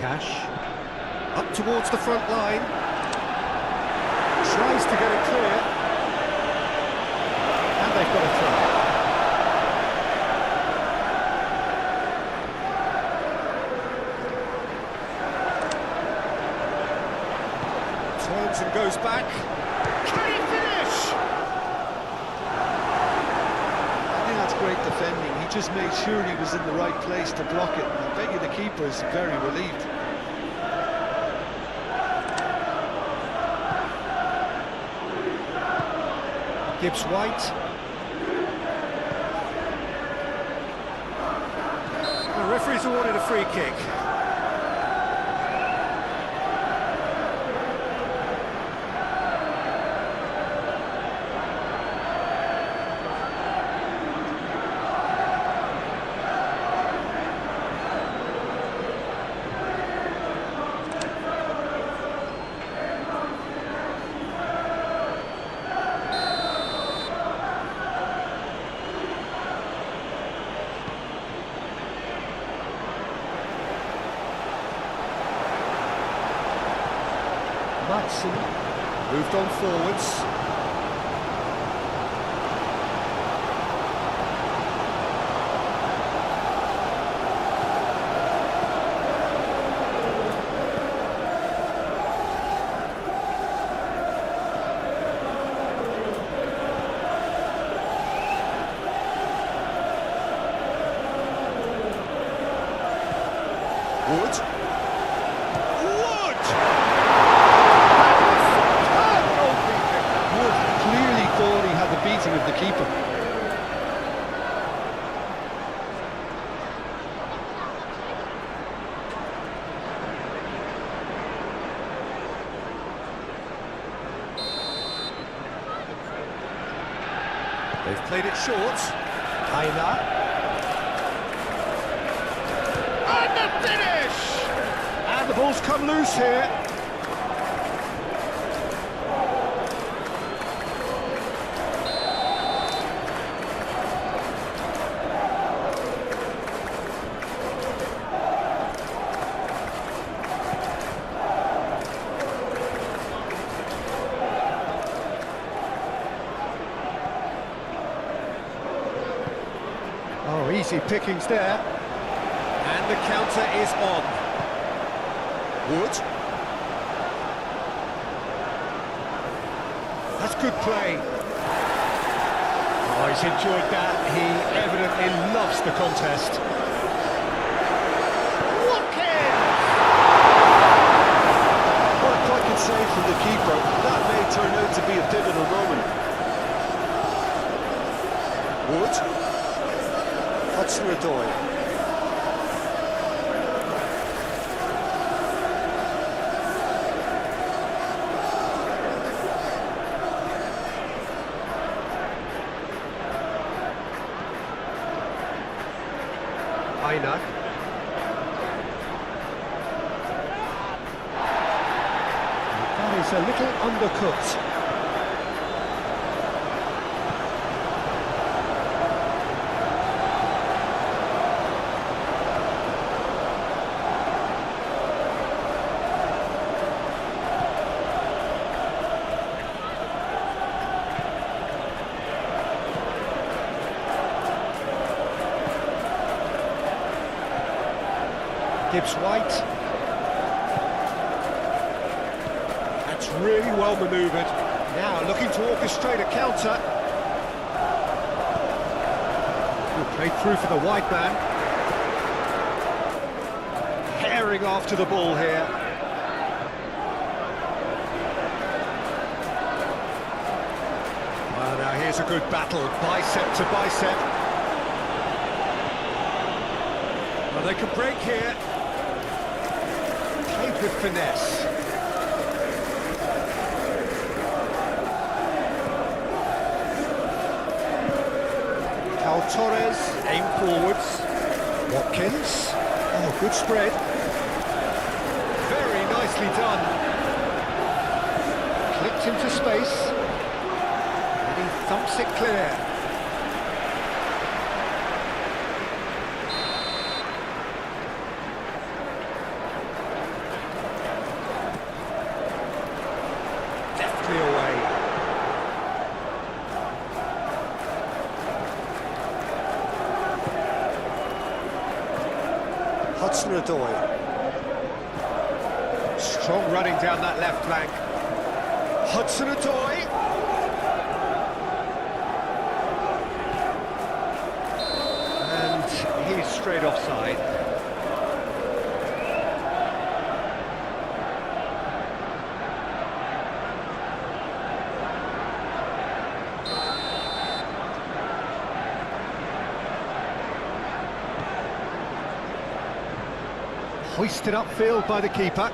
Cash. Up towards the front line. Tries to get it clear. And they've got a throw. Turns and goes back. Can he finish? I think that's great defending. He just made sure he was in the right place to block it. I bet you the keeper's very relieved. Gibbs White. The referee's awarded a free kick. Matson moved on forwards. Wood. Of the keeper. They've played it short. Aina. And the finish! And the ball's come loose here. Oh, easy pickings there. And the counter is on. Wood. That's good play. Oh, he's enjoyed that. He evidently loves the contest. What a pocket save from the keeper. That may turn out to be a pivotal moment. Wood. Hudson-Odoi. Aina. That is a little undercooked. Gibbs White. That's really well manoeuvred. Now looking to orchestrate a counter. Good play through for the wide man. Herring after the ball here. Well, now here's a good battle, bicep to bicep. Well, they can break here. Played with finesse. Torres, aim forwards. Watkins. Oh, good spread. Very nicely done. Clipped into space. And he thumps it clear. Hudson-Odoi. Strong running down that left flank. Hudson-Odoi. And he's straight offside. Hoisted upfield by the keeper.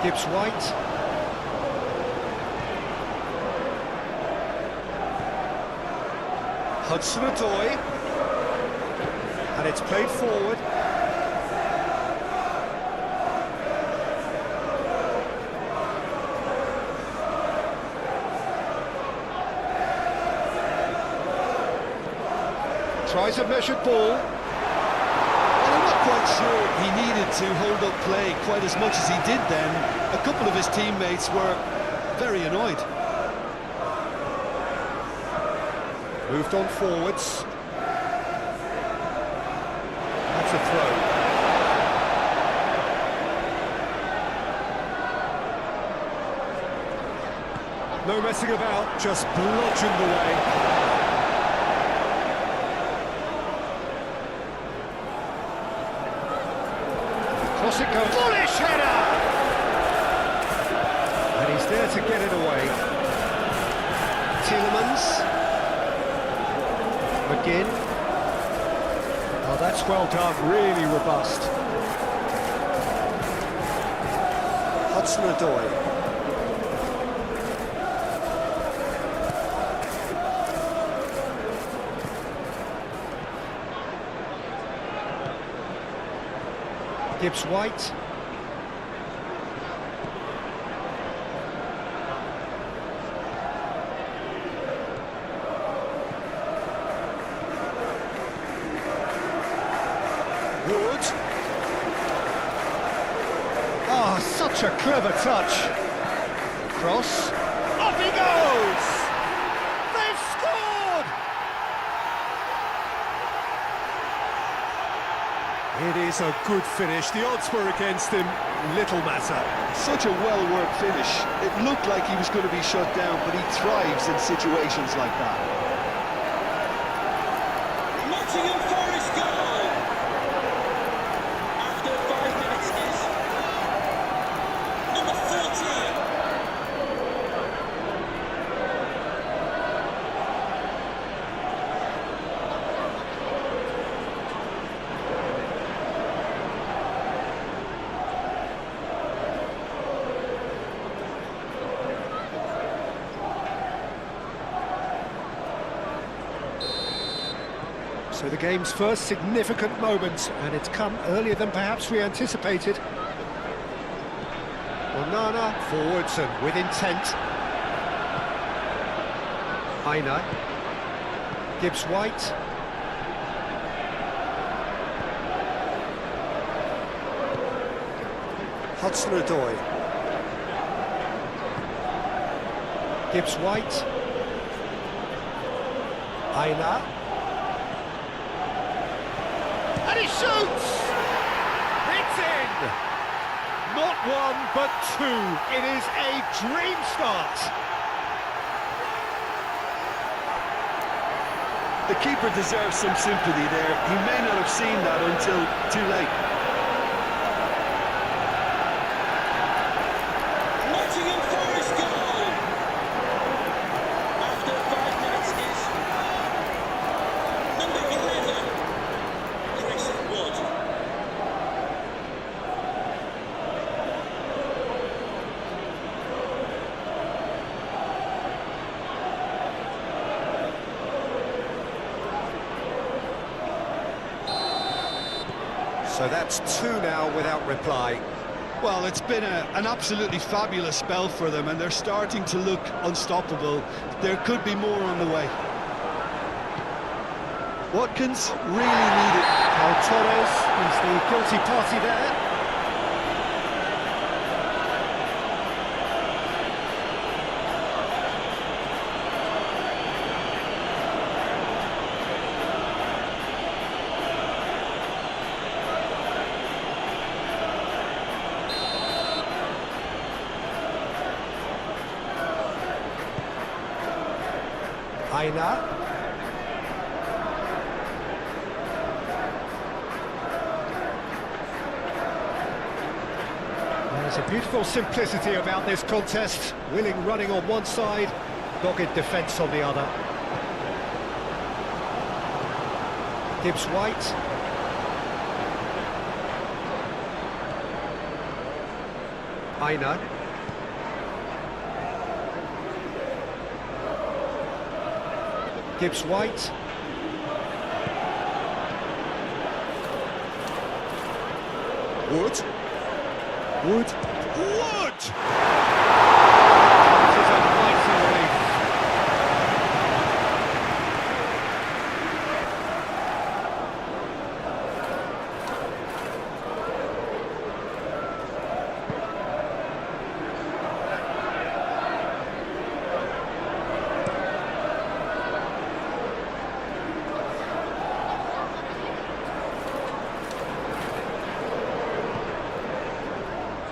Gibbs White. Hudson-Odoi. And it's played forward. Tries a measured ball. Well, I'm not quite sure he needed to hold up play quite as much as he did then. A couple of his teammates were very annoyed. Moved on forwards. That's a throw. No messing about, just bludgeoned away. Cross it goes. Bullish header! And he's there to get it away. Tielemans. McGinn. Oh, that's well done, really robust. Hudson-Odoi. Gibbs White. Wood. Oh, such a clever touch. Cross. Off he goes! They've scored! It is a good finish. The odds were against him. Little matter. Such a well-worked finish. It looked like he was going to be shut down, but he thrives in situations like that. Nottingham Forest goal! After 5 minutes is number 14. So the game's first significant moment, and it's come earlier than perhaps we anticipated. Onana forwards and with intent. Aina. Gibbs White. Hudson-Odoi. Gibbs White. Aina. And he shoots! It's in! Not one, but two. It is a dream start. The keeper deserves some sympathy there. He may not have seen that until too late. Nottingham Forest goal! After 5 minutes is number 11. Chris Wood. So that's two now without reply. Well, it's been an absolutely fabulous spell for them, and they're starting to look unstoppable. There could be more on the way. Watkins really needed. Torres is the guilty party there. Aina. There's a beautiful simplicity about this contest. Willing running on one side, dogged defence on the other. Gibbs White. Aina. Gibbs White. Wood. Wood. Wood! This is a mighty relief.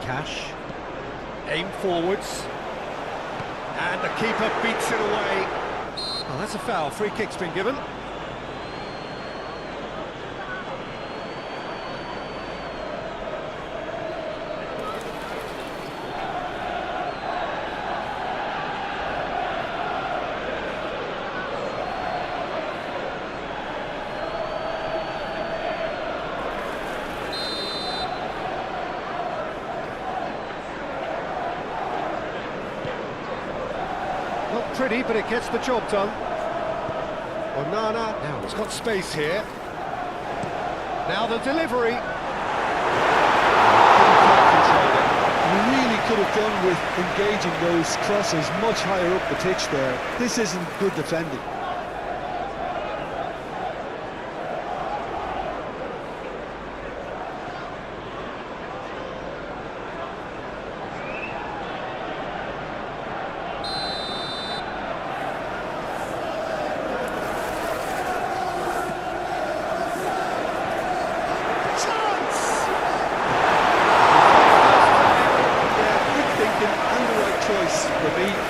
Cash, aim forwards, and the keeper beats it away. Oh, that's a foul, free kick's been given. Not pretty, but it gets the job done. Onana, now it's got space here. Now the delivery. You really could have done with engaging those crosses much higher up the pitch there. This isn't good defending.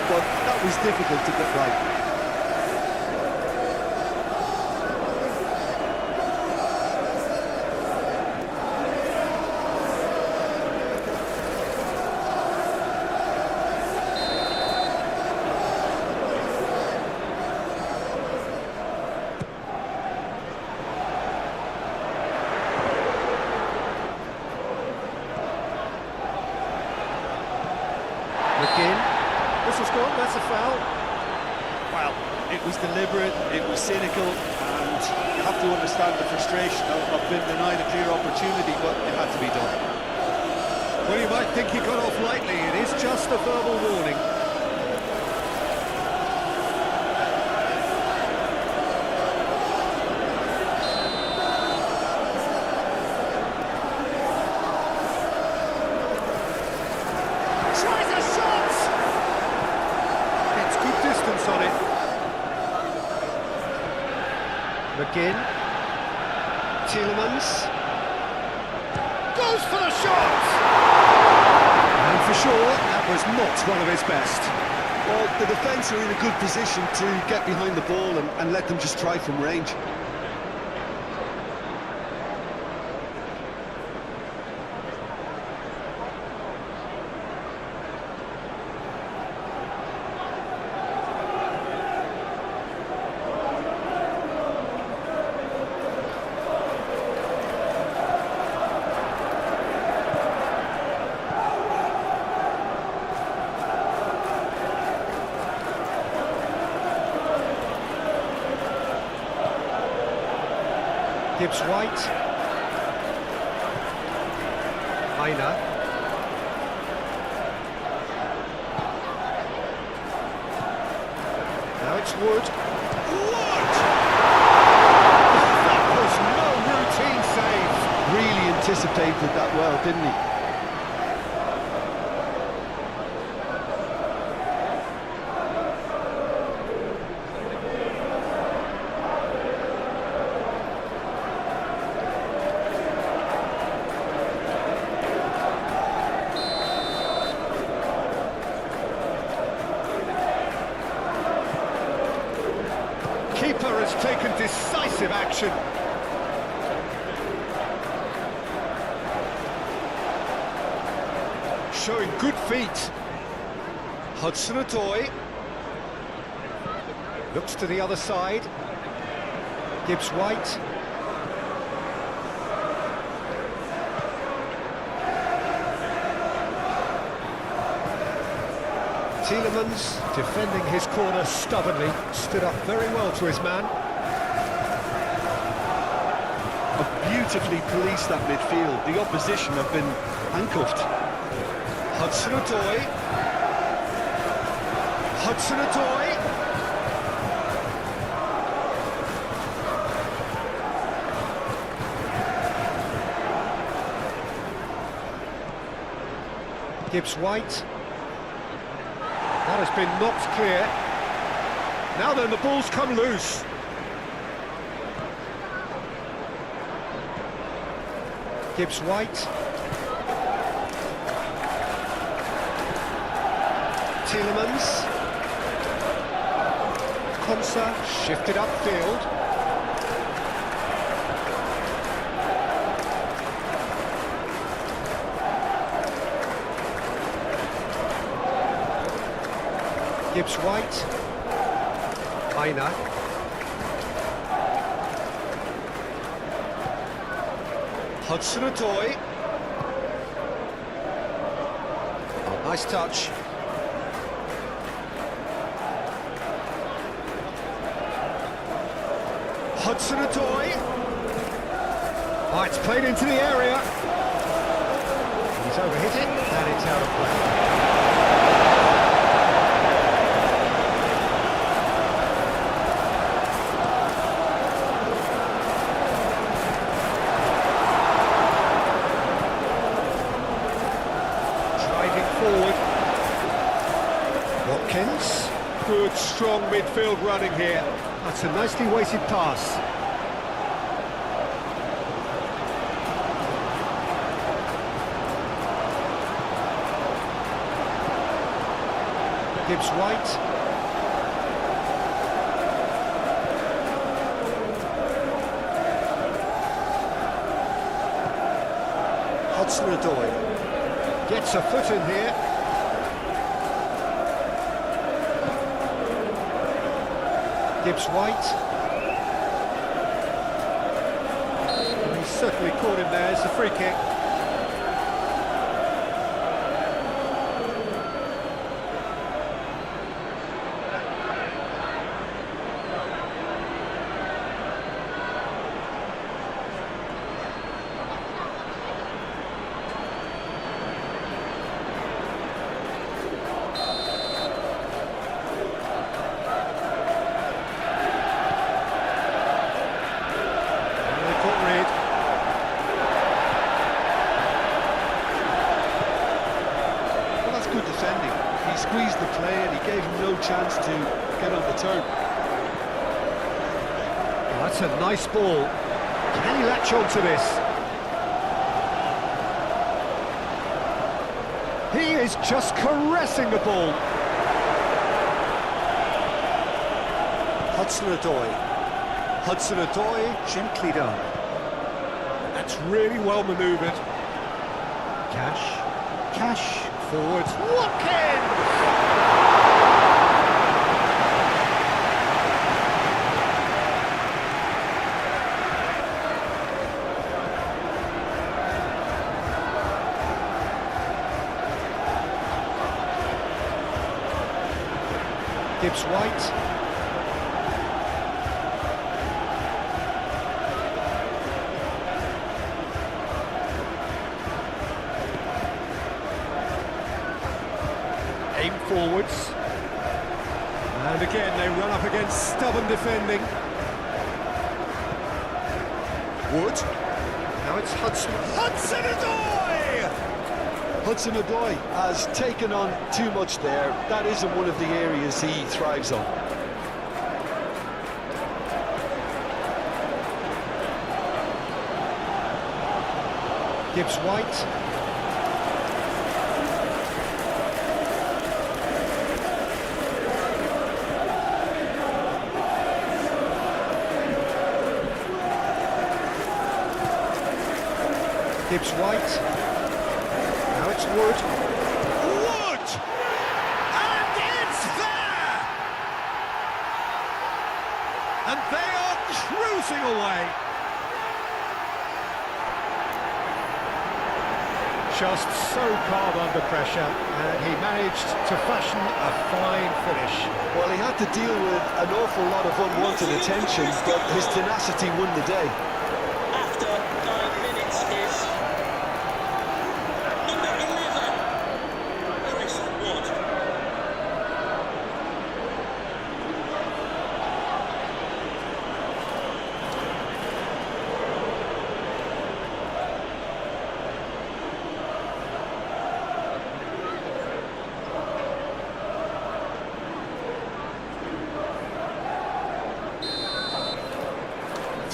But that was difficult to get right. McGinn. This has gone, that's a foul. Well, it was deliberate, it was cynical, and you have to understand the frustration of being denied a clear opportunity, but it had to be done. Well, you might think he got off lightly. It is just a verbal warning. Tries a shot! It's good distance on it. McGinn. Tielemans. Goes for the shot! And for sure, that was not one of his best. Well, the defence are in a good position to get behind the ball and let them just try from range. Gibbs White. Aina. Now it's Wood. Wood! That was no routine save. Really anticipated that well, didn't he? keeper has taken decisive action. Showing good feet. Hudson-Odoi. Looks to the other side. Gibbs-White. Tielemans, defending his corner stubbornly, stood up very well to his man. Beautifully policed that midfield. The opposition have been handcuffed. Hudson-Odoi. Hudson-Odoi. Gibbs-White. That has been knocked clear. Now then, the ball's come loose. Gibbs-White. Tielemans. Konsa shifted upfield. Gibbs-White. Aina. Hudson-Odoi. Oh, nice touch. Hudson-Odoi. Oh, it's played into the area. He's overhit it, and it's out of play. Watkins, good strong midfield running here. That's a nicely weighted pass. Gibbs-White. Hudson-Odoi gets a foot in here. Gibbs-White. He's certainly caught him there. It's a free kick. He squeezed the play and he gave him no chance to get on the turn. Oh, that's a nice ball. Can he latch on to this? He is just caressing the ball. Hudson-Odoi. Hudson-Odoi, gently done. That's really well manoeuvred. Cash, forwards. Watkins! Gibbs-White. Aim forwards. And again they run up against stubborn defending. Wood. Now it's Hudson-Odoi! Hudson-Odoi has taken on too much there. That isn't one of the areas he thrives on. Gibbs-White. Gibbs White. Now it's Wood. Wood! And it's there! And they are cruising away. Just so calm under pressure, and he managed to fashion a fine finish. Well, he had to deal with an awful lot of unwanted attention, but his tenacity won the day. After 9 minutes is number 11, Chris Wood.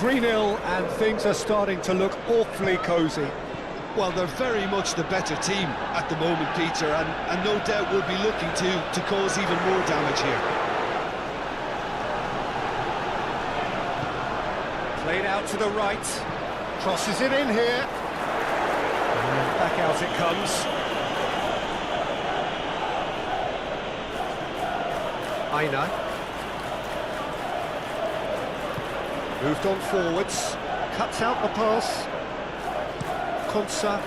.3-0, and things are starting to look awfully cosy. Well, they're very much the better team at the moment, Peter, and no doubt will be looking to cause even more damage here. Played out to the right, crosses it in here, and back out it comes. Aina. Moved on forwards, cuts out the pass. Konsa,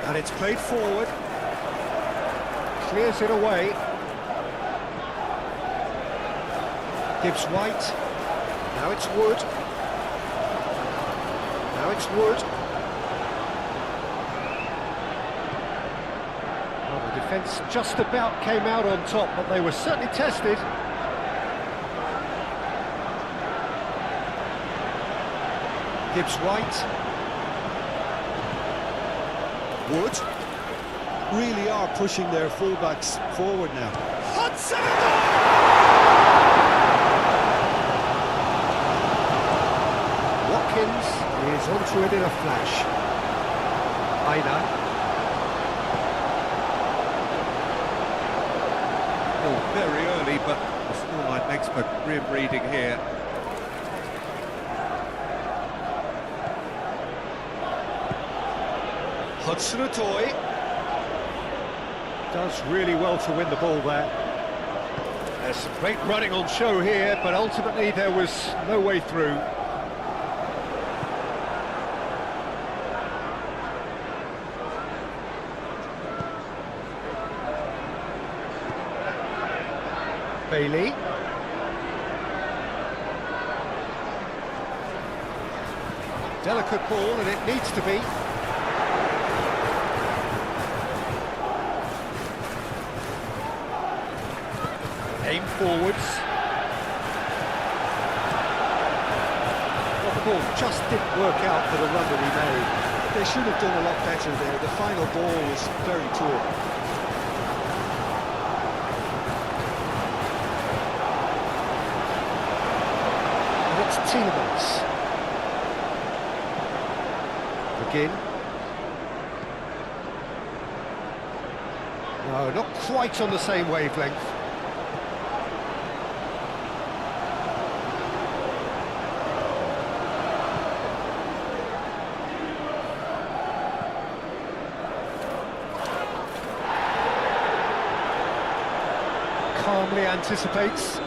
and it's played forward. Clears it away. Gibbs White. Now it's Wood. Now it's Wood. Well, the defence just about came out on top, but they were certainly tested. Gibbs White. Wood really are pushing their fullbacks forward now. Hudson! Watkins is onto it in a flash. Aina. Oh, very early, but the scoreline makes for grim reading here. Hudson-Odoi Does really well to win the ball there. There's some great running on show here, but ultimately there was no way through. Bailey. Delicate ball, and it needs to be. Aim forwards. Well, the ball just didn't work out for the run that he made. They should have done a lot better there. The final ball was very poor. And it's Tielemans. Begin. No, not quite on the same wavelength. Calmly anticipates.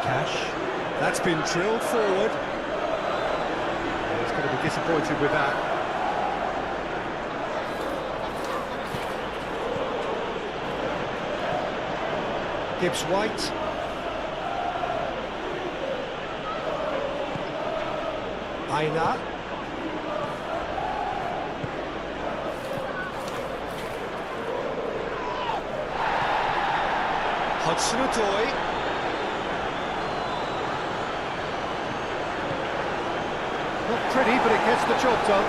Cash. That's been drilled forward. He's going to be disappointed with that. Gibbs White. Aina. Hudson-Odoi. Not pretty, but it gets the job done.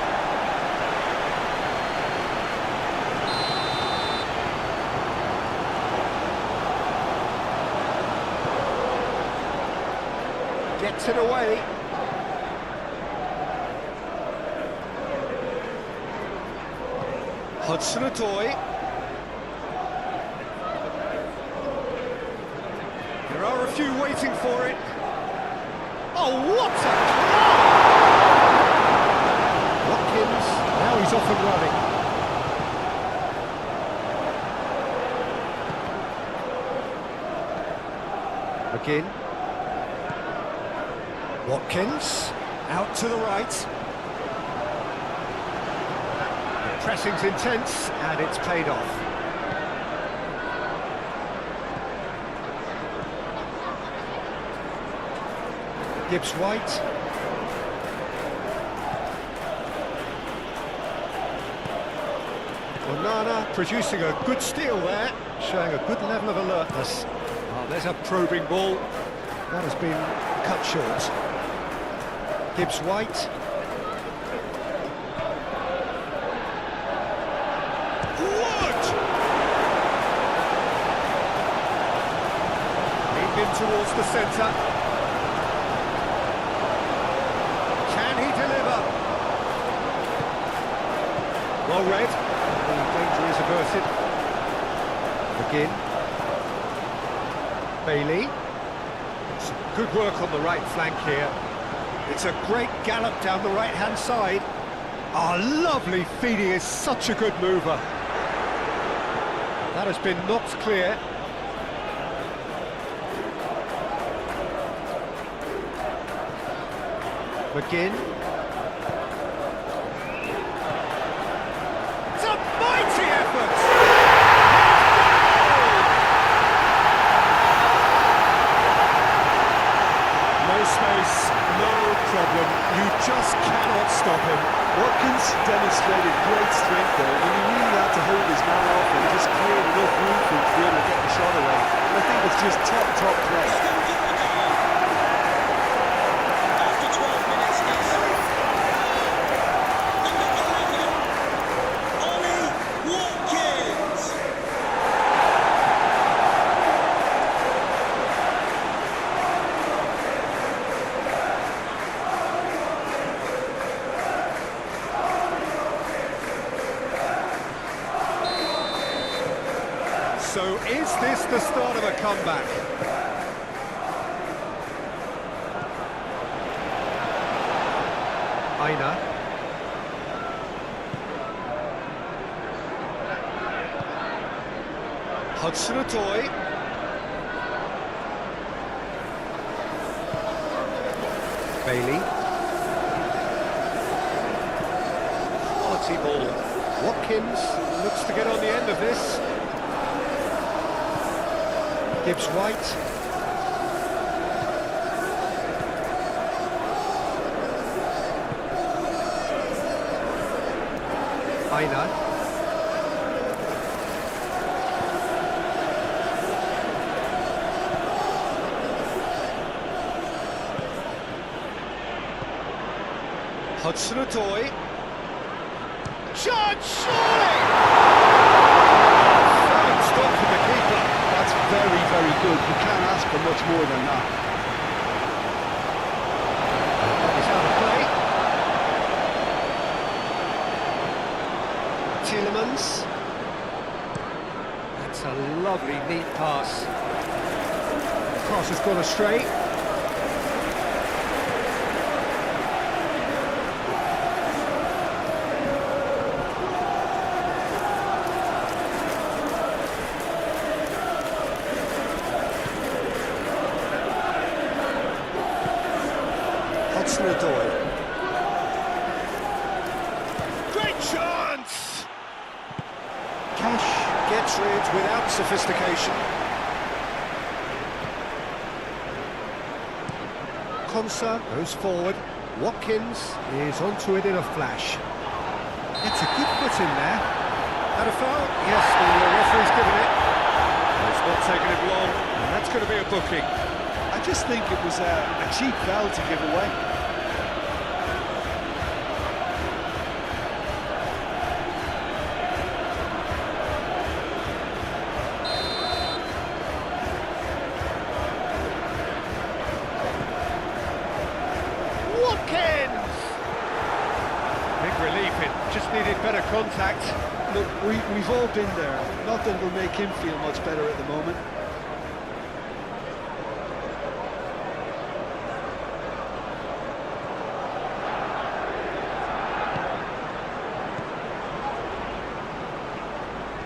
Gets it away. Hudson-Odoi. There are a few waiting for it. Oh, what a... Watkins, now off and running. McGinn. Watkins, out to the right. The pressing's intense, and it's paid off. Gibbs-White. Onana producing a good steal there, showing a good level of alertness. Oh, there's a probing ball. That has been cut short. Gibbs-White. Wood! Deep in towards the centre. Can he deliver? Well read. The danger is averted. McGinn. Bailey. Some good work on the right flank here. It's a great gallop down the right-hand side. Oh, lovely feed. He is such a good mover. That has been knocked clear. McGinn. It's a mighty effort! No space, no problem. You just cannot stop him. Watkins demonstrated great strength there, and he really had to hold his man off and just cleared enough room for him to be able to get the shot away. And I think it's just top play. Still in the game. After 12 minutes, it's Ollie Watkins. So is this the start of a comeback? Aina. Hudson-Odoi. Bailey. Quality ball. Watkins looks to get on the end of this. Gibbs-White. Aina. Hudson-Odoi. Judge, surely! Fine stop from the keeper. That's very, very good. You can't ask for much more than that. He's out of play. Tielemans. That's a lovely, neat pass. Cross has gone astray. Hudson-Odoi. Great chance! Cash gets rid without sophistication. Konsa goes forward. Watkins is onto it in a flash. It's a good foot in there. Had a foul? Yes, the referee's given it. It's not taking him long, and that's going to be a booking. I just think it was a cheap foul to give away. Watkins! Big relief, it just needed better contact. Look, we've all been there. Nothing will make him feel much better at the moment.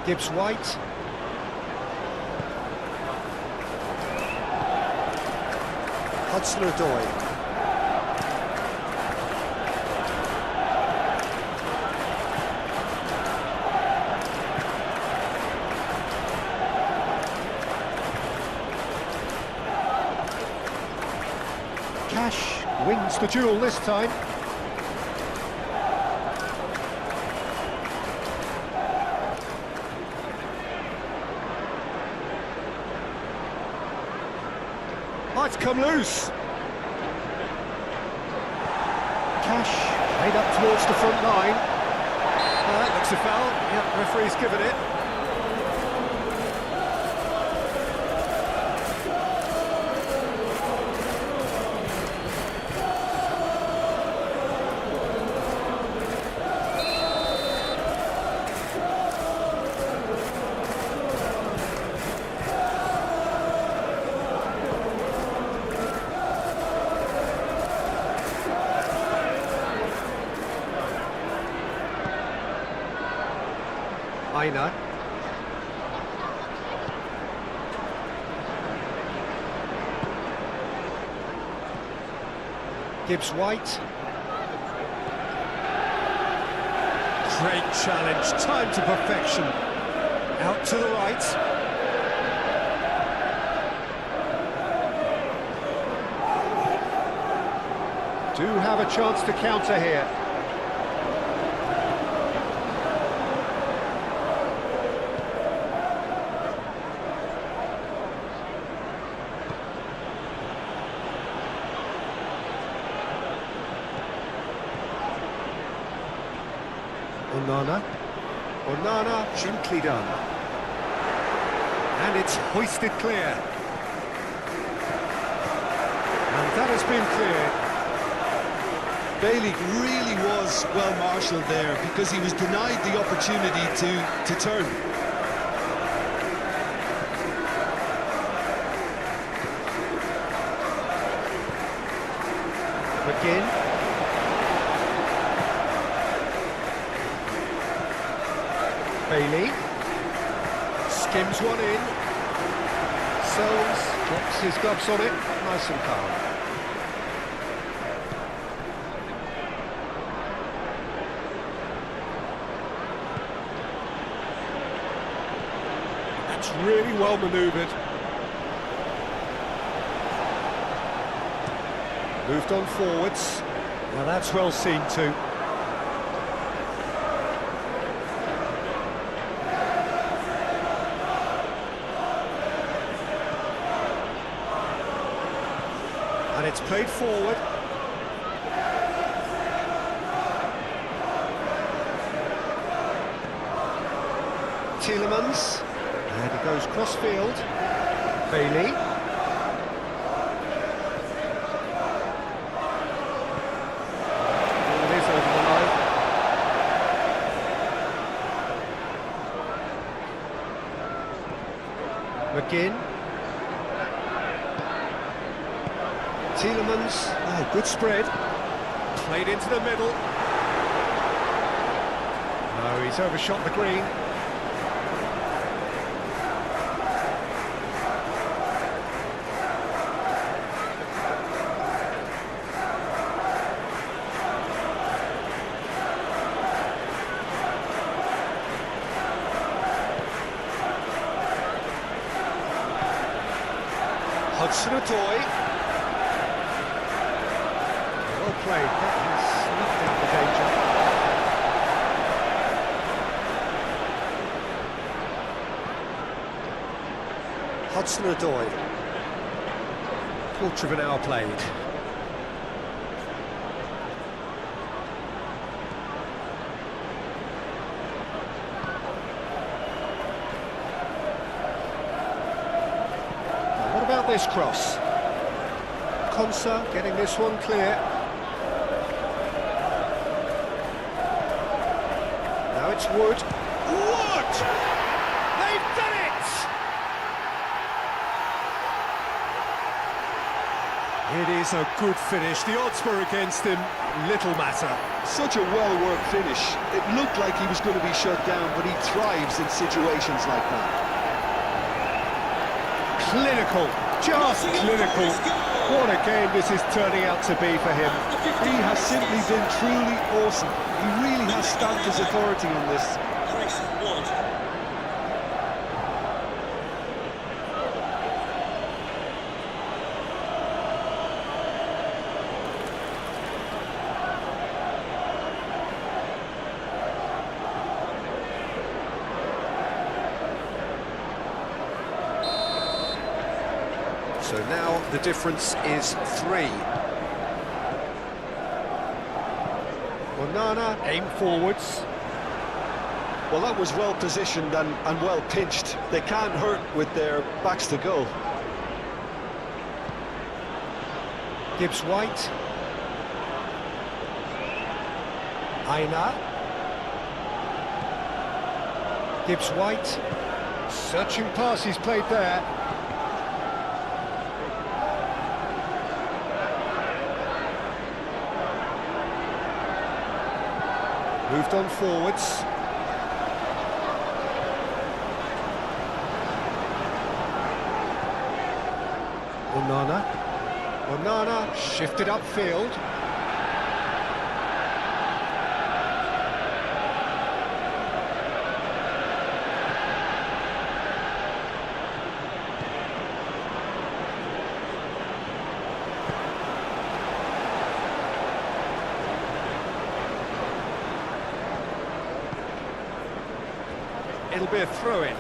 Gibbs White. Hudson-Odoi. Cash wins the duel this time. Might come loose. Cash made up towards the front line. That looks a foul. Yep, referee's given it. Aina. Gibbs White. Great challenge, time to perfection. Out to the right. Do have a chance to counter here. Onana, gently done. And it's hoisted clear. And that has been cleared. Bailey really was well marshalled there because he was denied the opportunity to turn. McGinn. Bailey skims one in. Sells, drops his gloves on it, nice and calm. That's really well manoeuvred. Moved on forwards. Now that's well seen too. And it's played forward. Tielemans. And he goes cross-field. Bailey. It is over the line. McGinn. Tielemans, oh, good spread. Played into the middle. No, he's overshot the green. Hudson-Odoi. Well played, that has snuffed out the danger. Hudson-Odoi. Quarter of an hour played. Now, what about this cross? Konsa getting this one clear. Now it's Wood. Wood! They've done it! It is a good finish. The odds were against him. Little matter. Such a well-worked finish. It looked like he was going to be shut down, but he thrives in situations like that. Clinical. Just clinical. What a game this is turning out to be for him. He has simply been truly awesome. He really has stamped his authority on this. Chris Wood. So now the difference is 3. Onana, aim forwards. Well, that was well positioned and well pinched. They can't hurt with their backs to goal. Gibbs White. Aina. Gibbs White. Searching pass he's played there. Moved on forwards. Onana shifted upfield. It'll be a throw-in.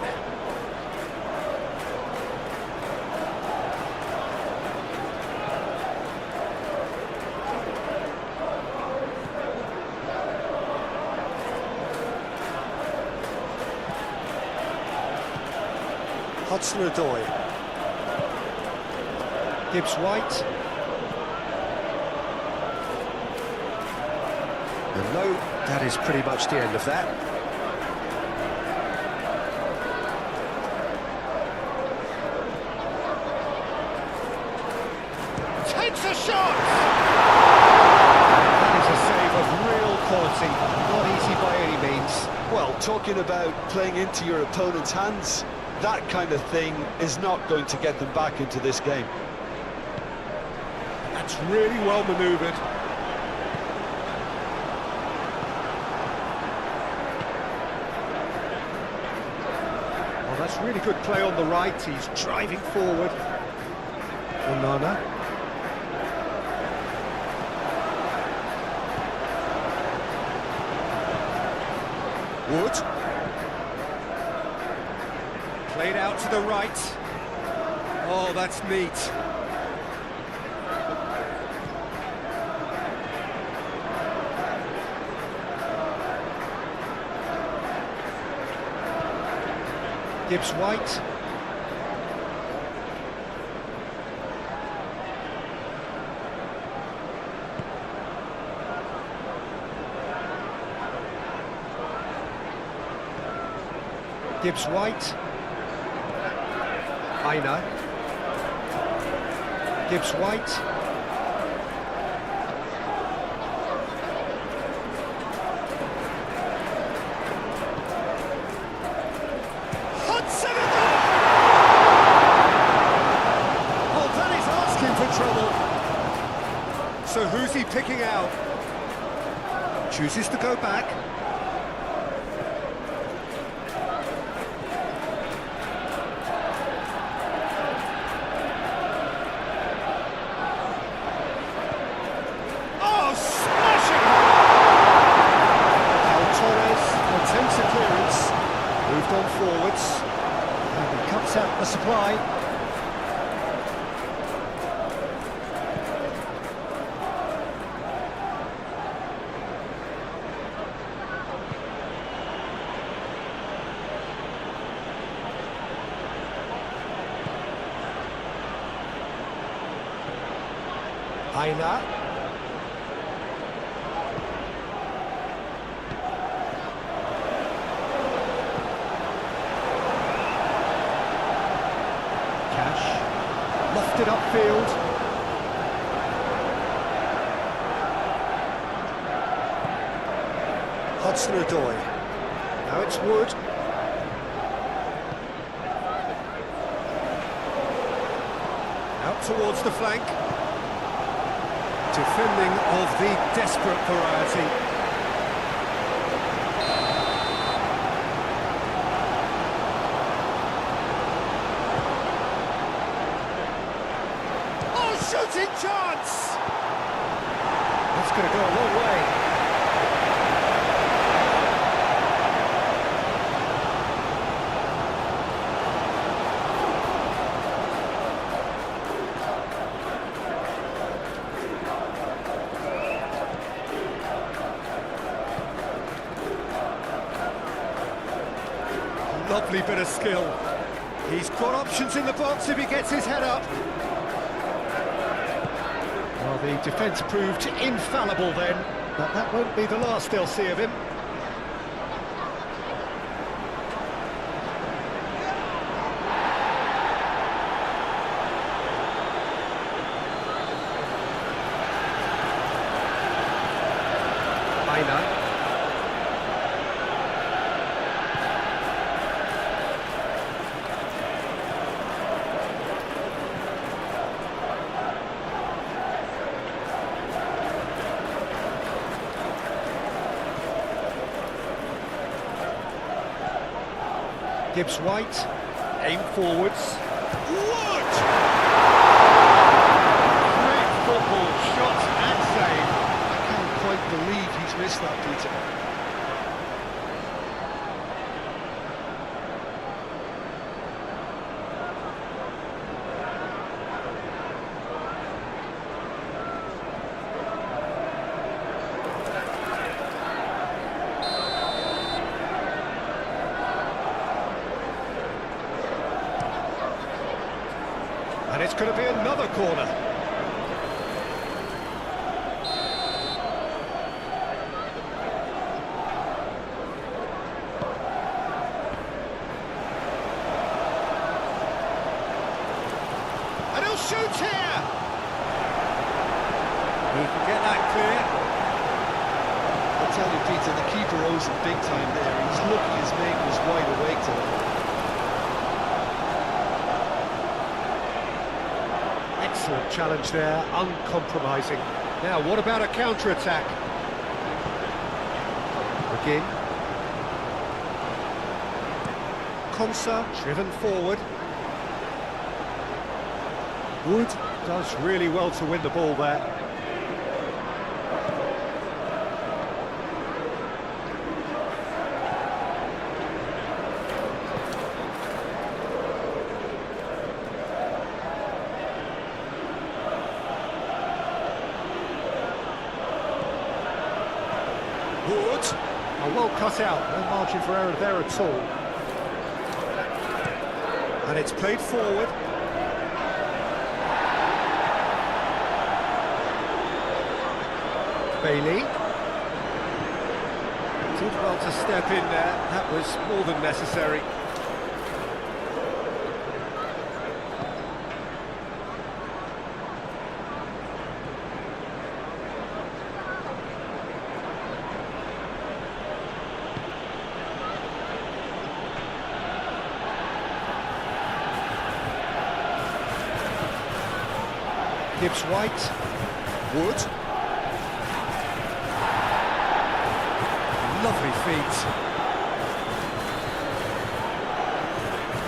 Hudson-Odoi. Gibbs White. And no, that is pretty much the end of that. Takes a shot! That is a save of real quality, not easy by any means. Well, talking about playing into your opponent's hands, that kind of thing is not going to get them back into this game. That's really well manoeuvred. Well, that's really good play on the right. He's driving forward. Onana. Wood. Played out to the right. Oh, that's neat. Gibbs White. Gibbs White. Aina. Gibbs White. Hudson! Oh, that is asking for trouble. So who's he picking out? Chooses to go back. Moved on forwards, and he cuts out the supply. Aina. Lofted upfield. Hudson-Odoi. Now it's Wood. Out towards the flank. Defending of the desperate variety. Oh, shooting chance! That's going to go a long way. Lovely bit of skill. He's got options in the box if he gets his head up. Well, the defence proved infallible then, but that won't be the last they'll see of him. Aina. Gibbs-White, aim forwards. Wood! Great football, shot and save. I can't quite believe he's missed that, Peter. And it's going to be another corner. And he'll shoot here! He can get that clear. I'll tell you, Peter, the keeper owes him big time there. He's lucky his mate was wide awake today. Excellent challenge there, uncompromising. Now, what about a counter-attack? Again. Konsa, driven forward. Wood does really well to win the ball there. Wood, well cut out, no margin for error there at all. And it's played forward. Bailey. Did well to step in there, that was more than necessary. Gibbs-White, Wood. Lovely feet.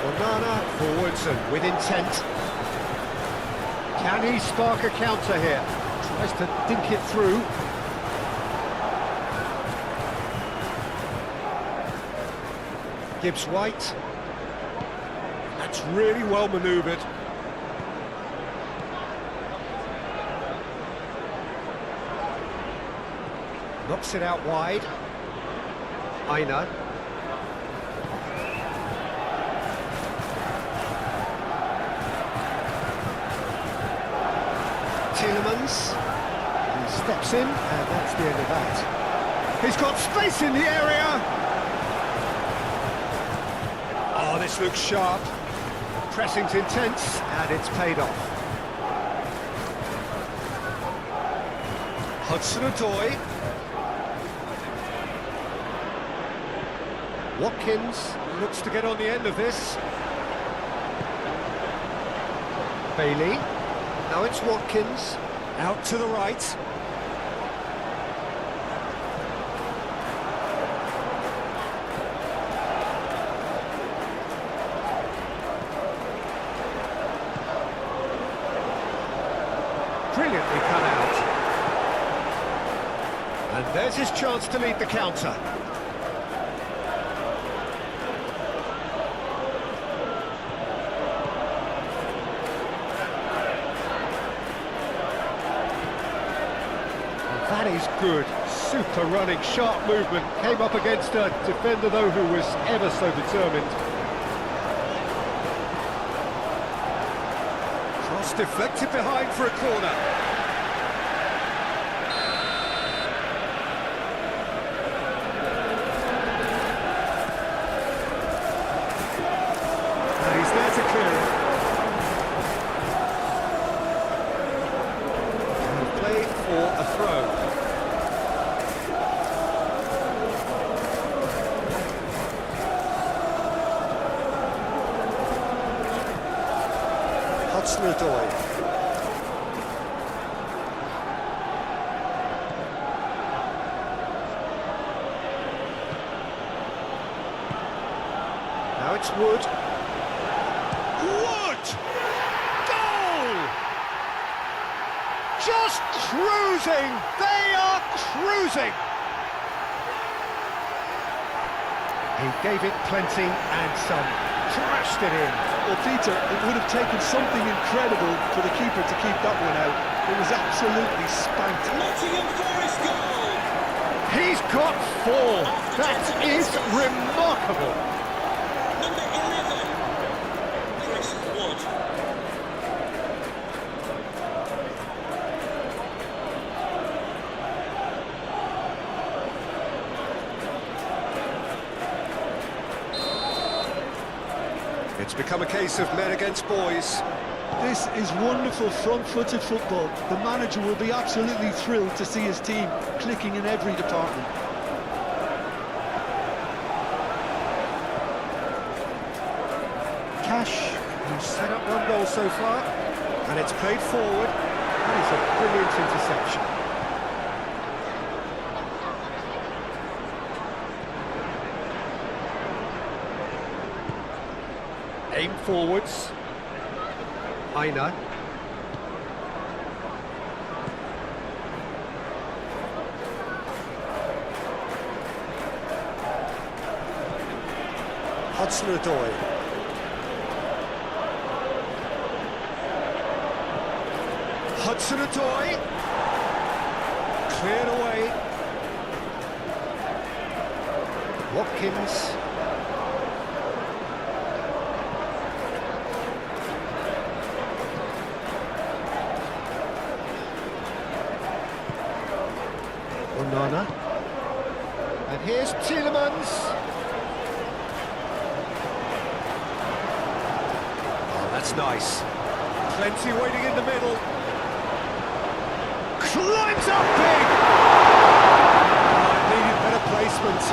Onana forwards and with intent. Can he spark a counter here? Tries to dink it through. Gibbs-White. That's really well manoeuvred. Knocks it out wide. Aina. Tielemans. He steps in, and that's the end of that. He's got space in the area. Oh, this looks sharp. Pressing's intense, and it's paid off. Hudson-Odoi. Watkins looks to get on the end of this. Bailey. Now it's Watkins. Out to the right. Brilliantly cut out. And there's his chance to lead the counter. That is good. Super running, sharp movement. Came up against a defender, though, who was ever so determined. Cross deflected behind for a corner. And he's there to clear it. And play for a throw. Hudson-Odoi. Now it's Wood. Wood! Goal! Just cruising! They are cruising! He gave it plenty and some. Crashed it in. Well, Peter, it would have taken something incredible for the keeper to keep that one out. It was absolutely spanked. Nottingham Forest goal. He's got 4. That is remarkable. Number 11. Chris Wood. It's become a case of men against boys. This is wonderful front-footed football. The manager will be absolutely thrilled to see his team clicking in every department. Cash, who's set up 1 goal so far, and it's played forward. That is a brilliant interception. Aim forwards. Aina. Hudson-Odoi. Hudson-Odoi. Cleared away. Watkins. Onana. And here's Tielemans. Oh, that's nice. Plenty waiting in the middle. Climbs up big! Oh, it needed better placement.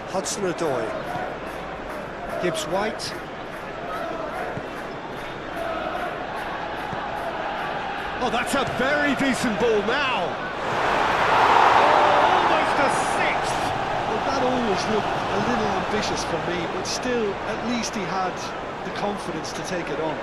Hudson-Odoi. Gibbs-White. Oh, that's a very decent ball now. Almost a 6th. Well, that always looked a little ambitious for me, but still, at least he had the confidence to take it on.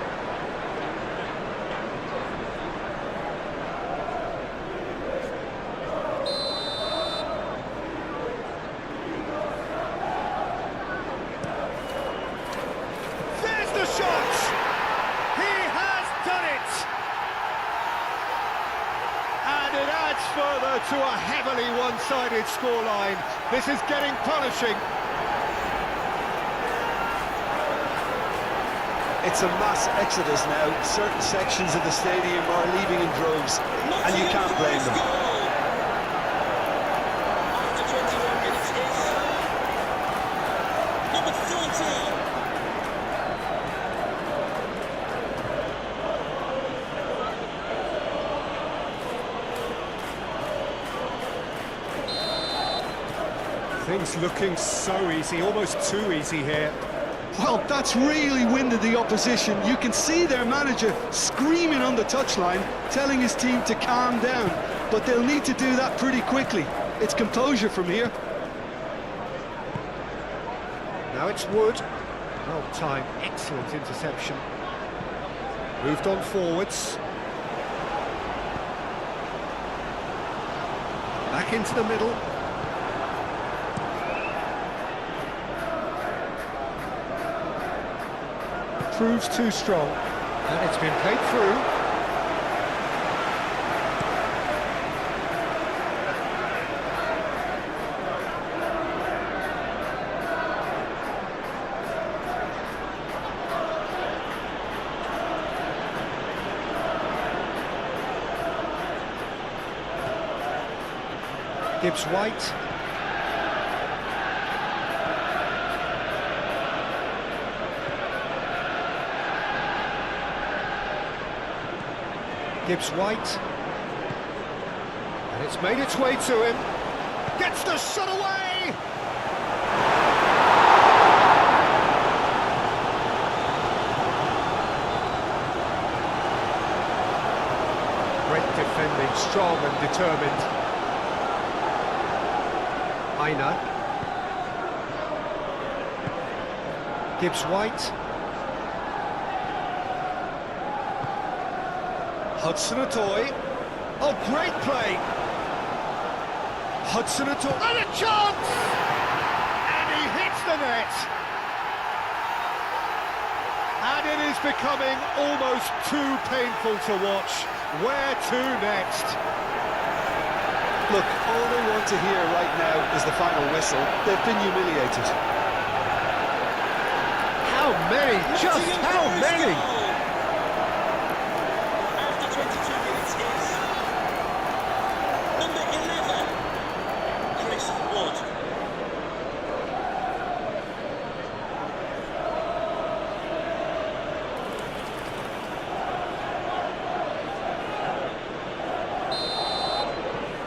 It adds further to a heavily one-sided scoreline. This is getting punishing. It's a mass exodus now. Certain sections of the stadium are leaving in droves, and you can't blame them. After 21 minutes is number 13. Things looking so easy, almost too easy here. Well, that's really winded the opposition. You can see their manager screaming on the touchline, telling his team to calm down. But they'll need to do that pretty quickly. It's composure from here. Now it's Wood. Well timed, excellent interception. Moved on forwards. Back into the middle. Proves too strong, and it's been played through. Gibbs White. Gibbs White, and it's made its way to him, gets the shot away! Great defending, strong and determined. Aina. Gibbs White. Hudson-Odoi. Oh, great play! Hudson-Odoi, and a chance! And he hits the net! And it is becoming almost too painful to watch. Where to next? Look, all they want to hear right now is the final whistle. They've been humiliated. How many? Just how many? After 22 minutes is number 11, Chris Wood.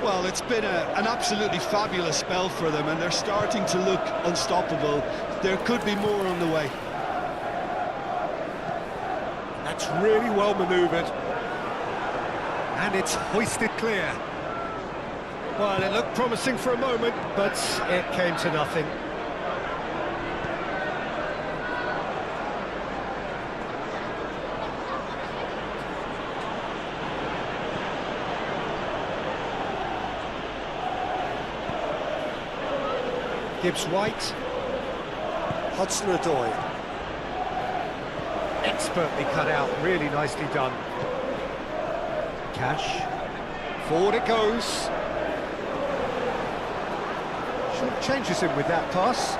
Well, it's been an absolutely fabulous spell for them, and they're starting to look unstoppable. There could be more on the way. That's really well manoeuvred. And it's hoisted clear. Well, it looked promising for a moment, but it came to nothing. Gibbs White. Hudson-Odoi. Expertly cut out, really nicely done. Cash. Forward it goes. Short changes him with that pass.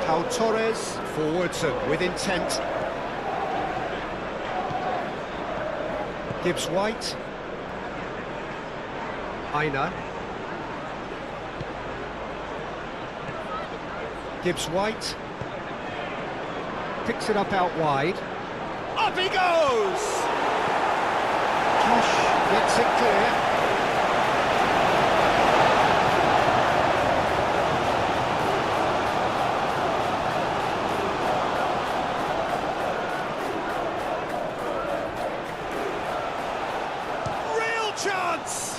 Pau Torres. Forwards and with intent. Gibbs White. Aina. Gibbs White. Picks it up out wide. Up he goes! Cash gets it clear. Chance!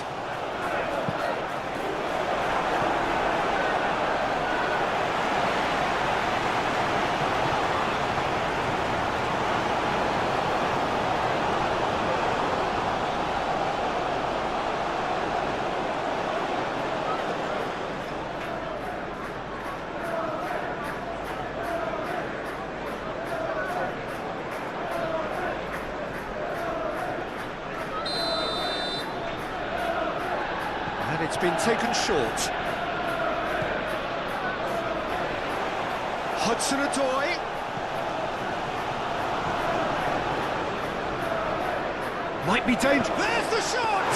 been taken short. Hudson-Odoi. Might be dangerous. There's the shot!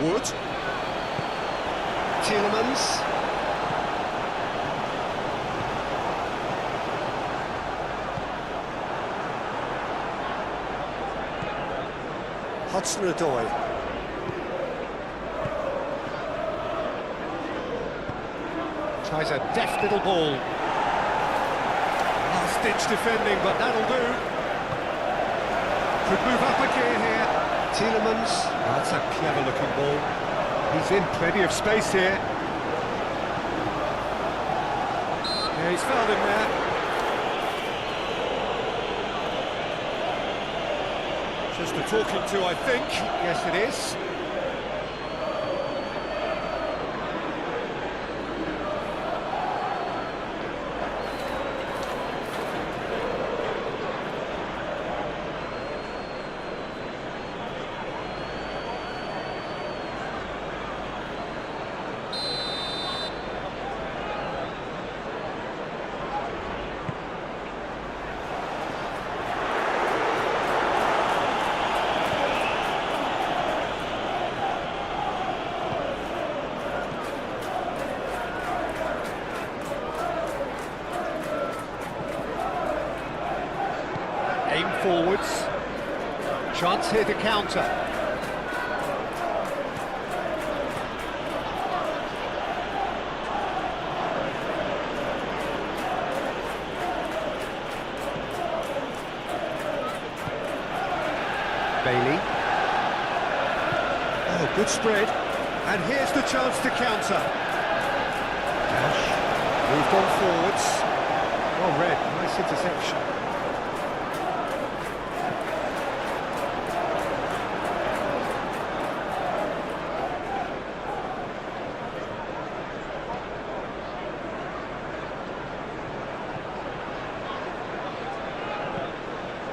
Wood. Tielemans. Hudson-Odoi. Tries a deft little ball. Last-ditch defending, but that'll do. Could move up a gear here. Tielemans. That's a clever-looking ball. He's in plenty of space here. Yeah, he's found him there. Just a talking to, I think. Yes, it is. Aim forwards. Chance here to counter. Bailey. Oh, good spread. And here's the chance to counter. Cash. Moved on forwards. Well read, nice interception.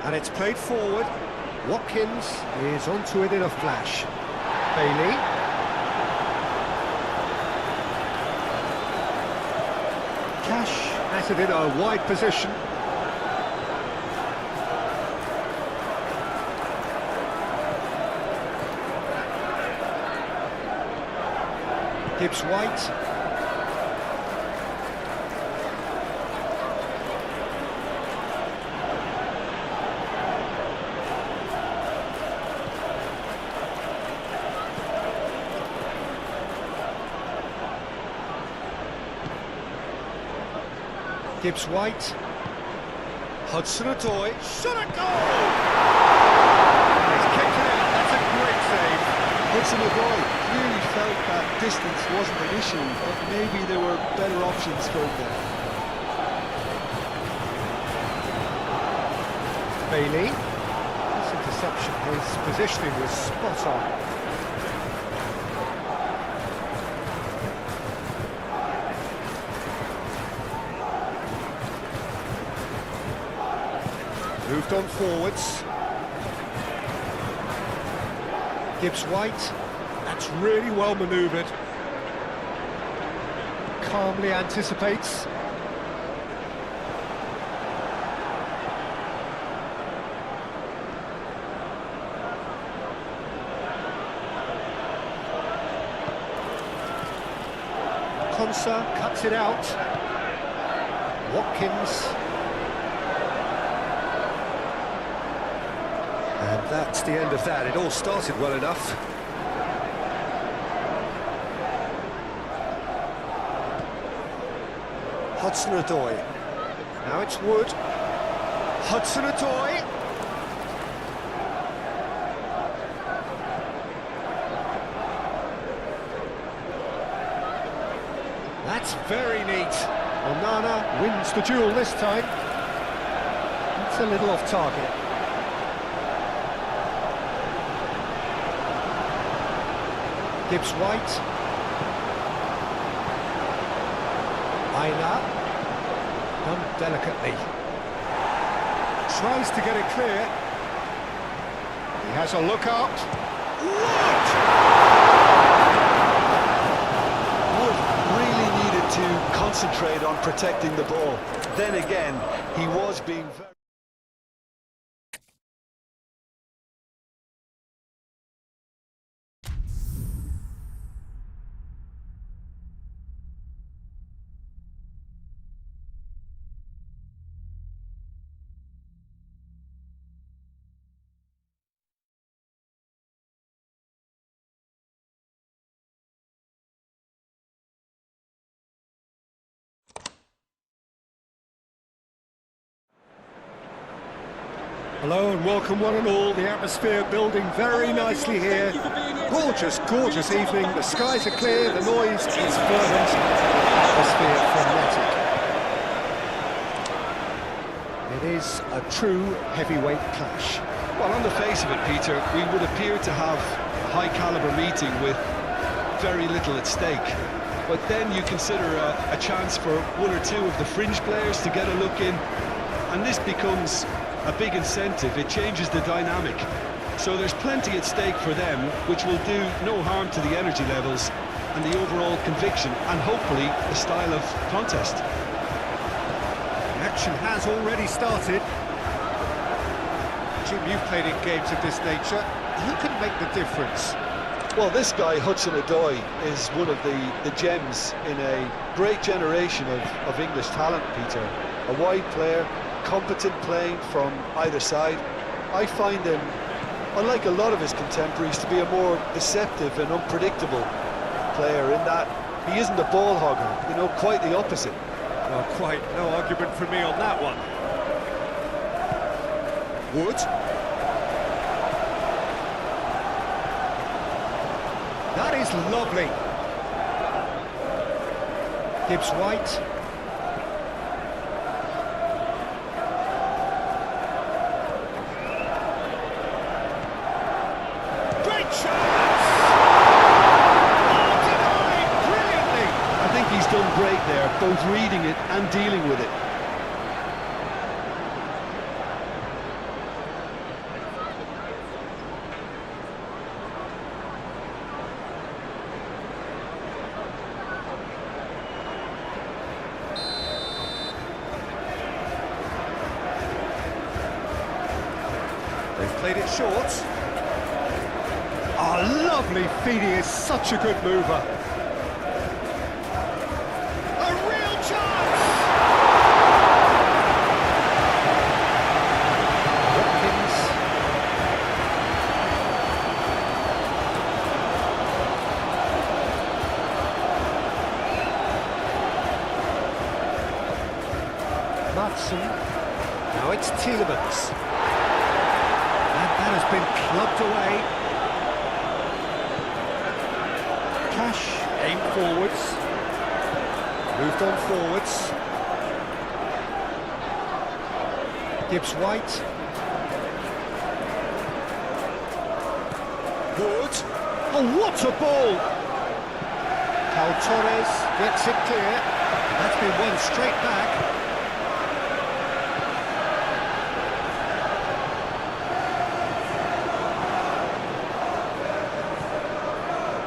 And it's played forward. Watkins is onto it in a flash. Bailey. Cash at it in a wide position. Gibbs-White. Gibbs-White. Hudson-Odoi. Shot at goal! He's kicked it out. That's a great save. Hudson-Odoi clearly felt that distance wasn't an issue, but maybe there were better options for him there. Bailey. This interception, his positioning was spot on. Moved on forwards. Gibbs-White. That's really well manoeuvred. Calmly anticipates. Konsa cuts it out. Watkins. And that's the end of that. It all started well enough. Hudson-Odoi. Now it's Wood. Hudson-Odoi. That's very neat. Onana wins the duel this time. It's a little off target. Gibbs-White. Aina. Done delicately. Tries to get it clear. He has a look up. What? Wood really needed to concentrate on protecting the ball. Then again, he was being very... Hello and welcome one and all. The atmosphere building very nicely here. Gorgeous, gorgeous evening. The skies are clear, the noise is fervent, the atmosphere frenetic. It is a true heavyweight clash. Well, on the face of it, Peter, we would appear to have a high-caliber meeting with very little at stake. But then you consider a chance for one or two of the fringe players to get a look in, and this becomes a big incentive. It changes the dynamic. So there's plenty at stake for them, which will do no harm to the energy levels and the overall conviction, and hopefully the style of contest. The action has already started. Jim, you've played in games of this nature. Who can make the difference? Well, this guy, Hudson-Odoi, is one of the gems in a great generation of English talent, Peter. A wide player, competent playing from either side. I find him, unlike a lot of his contemporaries, to be a more deceptive and unpredictable player in that he isn't a ball hogger, you know, quite the opposite. Well, quite no argument from me on that one. Wood. That is lovely. Gibbs White. Great chance! Oh, denied brilliantly! I think he's done great there, both reading it and dealing with it. They've played it short. Oh, lovely feed. He is such a good mover. A real chance! Watkins. Matson. Now it's Tielemans. That has been clubbed away. Cash, aim forwards. Moved on forwards. Gibbs White. Wood. Oh, what a ball! Cal Torres gets it clear. That's been won straight back.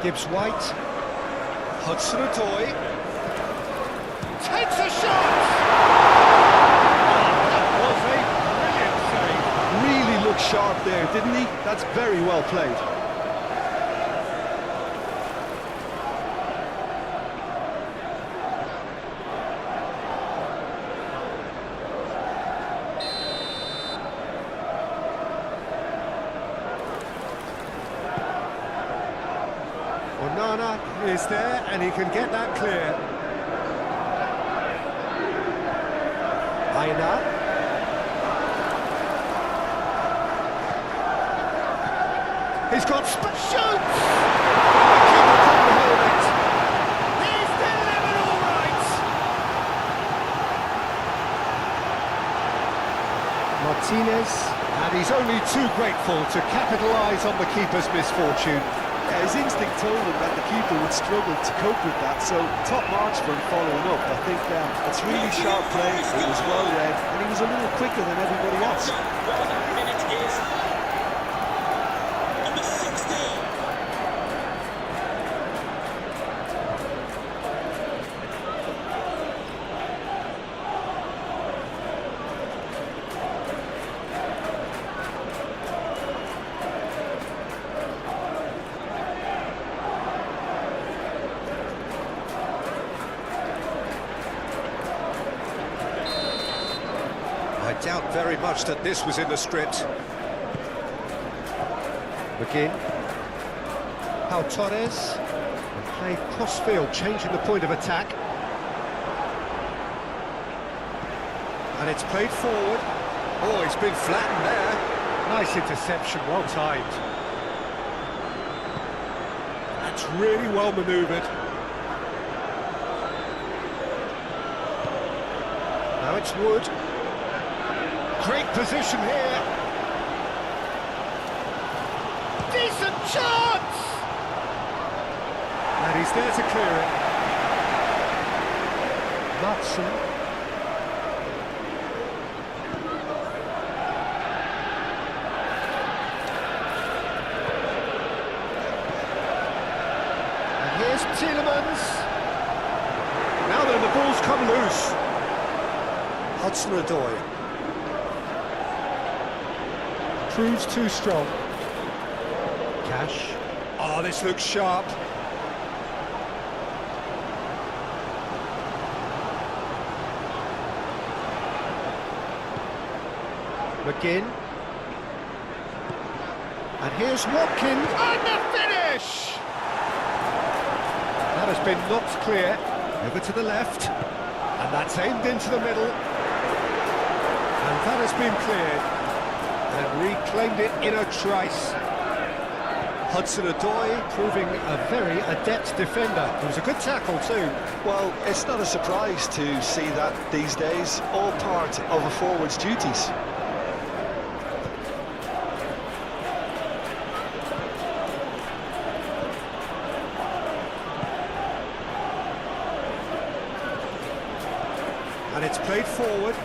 Gibbs White, Hudson-Odoi, takes a shot! Oh, that was a brilliant save. Really looked sharp there, didn't he? That's very well played. Onana is there and he can get that clear. Aina. He's got shoots! The keeper couldn't hold it. He's delivered all right. Martinez, and he's only too grateful to capitalise on the keeper's misfortune. Yeah, his instinct told him that the keeper would struggle to cope with that, so top marks for him following up. I think it's really sharp play, it was well read, and he was a little quicker than everybody else. Well, that minute is number 16. I doubt very much that this was in the script. McGinn. Pau Torres. And play cross-field, changing the point of attack. And it's played forward. Oh, he's been flattened there. Nice interception, well timed. That's really well manoeuvred. Now it's Wood. Great position here. Decent chance! And he's there to clear it. Matson. And here's Tielemans. Now then, the ball's come loose. Hudson-Odoi. Proves too strong. Cash. Oh, this looks sharp. McGinn. And here's Watkins. And the finish! That has been knocked clear. Over to the left. And that's aimed into the middle. And that has been cleared. And reclaimed it in a trice. Hudson-Odoi proving a very adept defender. It was a good tackle too. Well, it's not a surprise to see that these days, all part of a forward's duties. And it's played forward.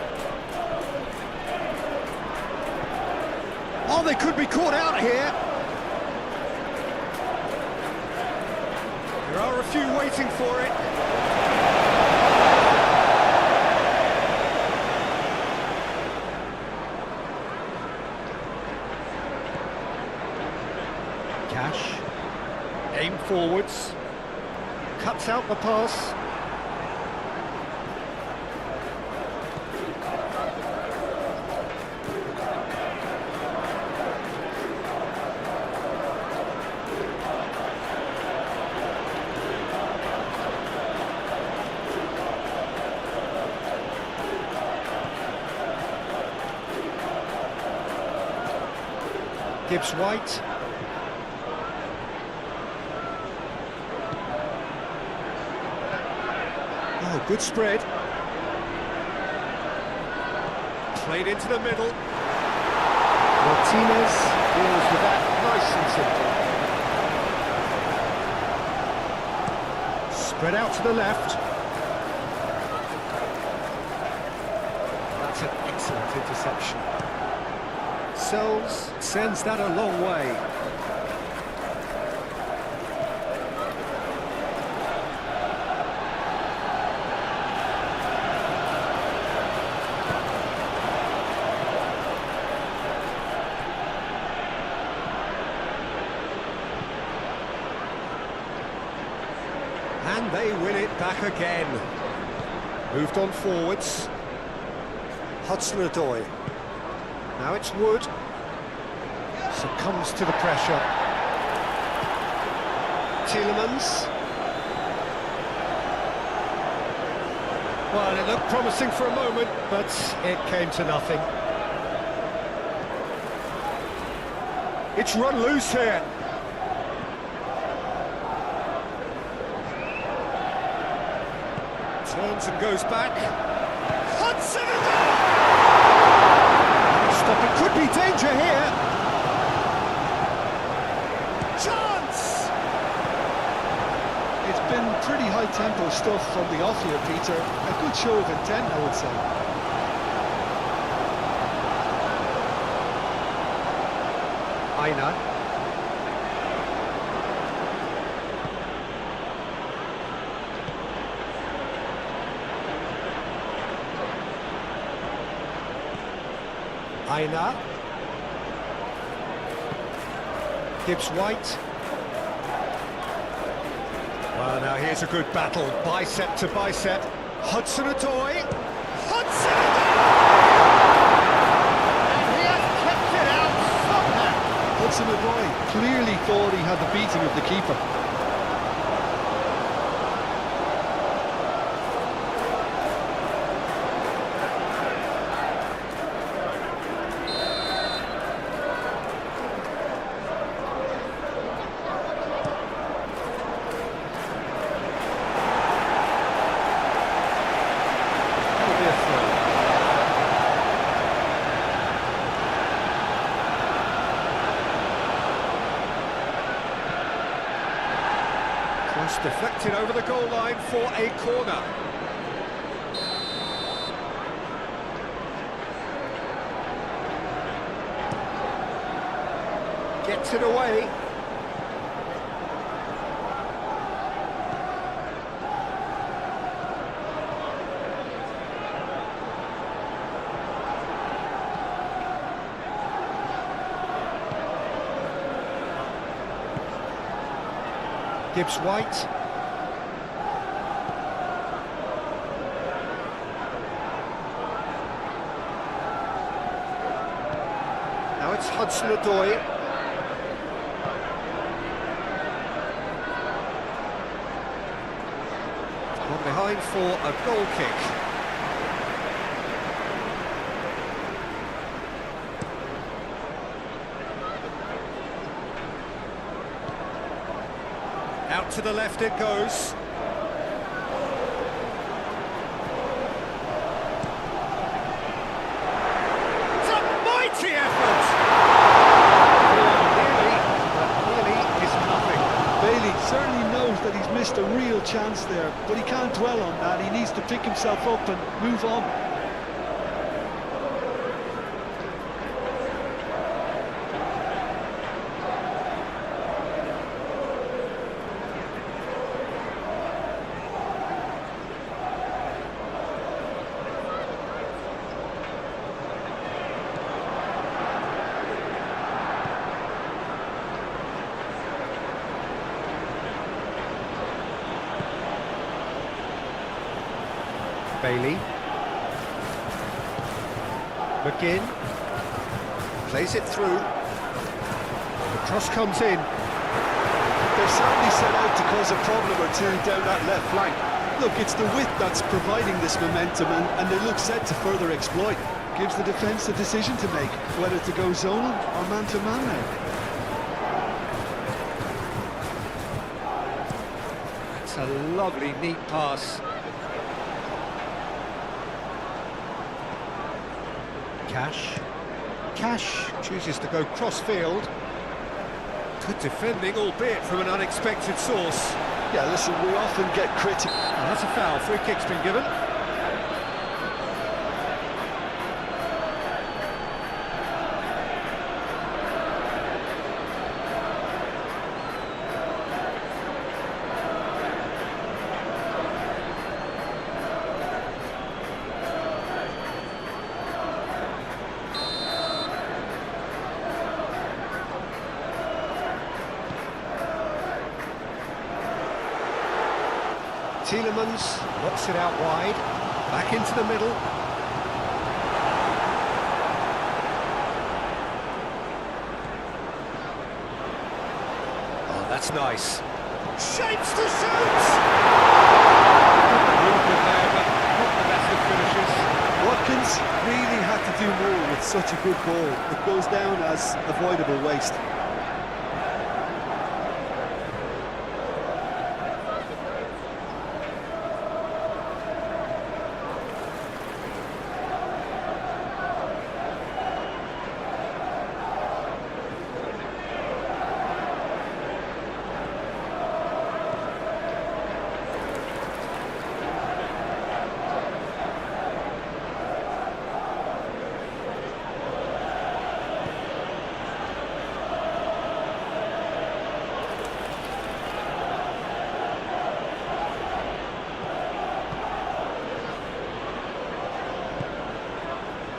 Oh, they could be caught out here. There are a few waiting for it. Cash. Aim forwards. Cuts out the pass. Gibbs White. Oh, good spread. Played into the middle. Martinez deals with that nice and simple. Spread out to the left. That's an excellent interception. Sells sends that a long way. And they win it back again. Moved on forwards. Hudson-Odoi. Now it's Wood. Succumbs to the pressure. Tielemans. Well, it looked promising for a moment, but it came to nothing. It's run loose here. Turns and goes back. Hudson-Odoi! Stop, it could be danger here. Chance! pretty high-tempo stuff from the off here, Peter. A good show of intent, I would say. Aina. Aina. Gibbs White. Well, now here's a good battle, bicep to bicep. Hudson-Odoi. Hudson-Odoi! And he has kept it out somehow. Hudson-Odoi clearly thought he had the beating of the keeper. Cross deflected over the goal line for a corner. Gets it away. Gibbs White. Now it's Hudson-Odoi. Gone behind for a goal kick. Out to the left it goes. It's a mighty effort! Nearly is nothing. Bailey certainly knows that he's missed a real chance there, but he can't dwell on that. He needs to pick himself up and move on. Bailey. McGinn. Plays it through. The cross comes in. They're certainly set out to cause a problem or two down that left flank. Look, it's the width that's providing this momentum, and they look set to further exploit. Gives the defence a decision to make, whether to go zonal or man-to-man now. That's a lovely, neat pass. Cash chooses to go cross-field. Good defending, albeit from an unexpected source. Yeah, listen, we often get critical. Oh, that's a foul. Free kick's been given. Tielemans knocks it out wide, back into the middle. Oh, that's nice. Shapes to shoot! Movement there, but not the best of finishes. Watkins really had to do more with such a good ball. It goes down as avoidable waste.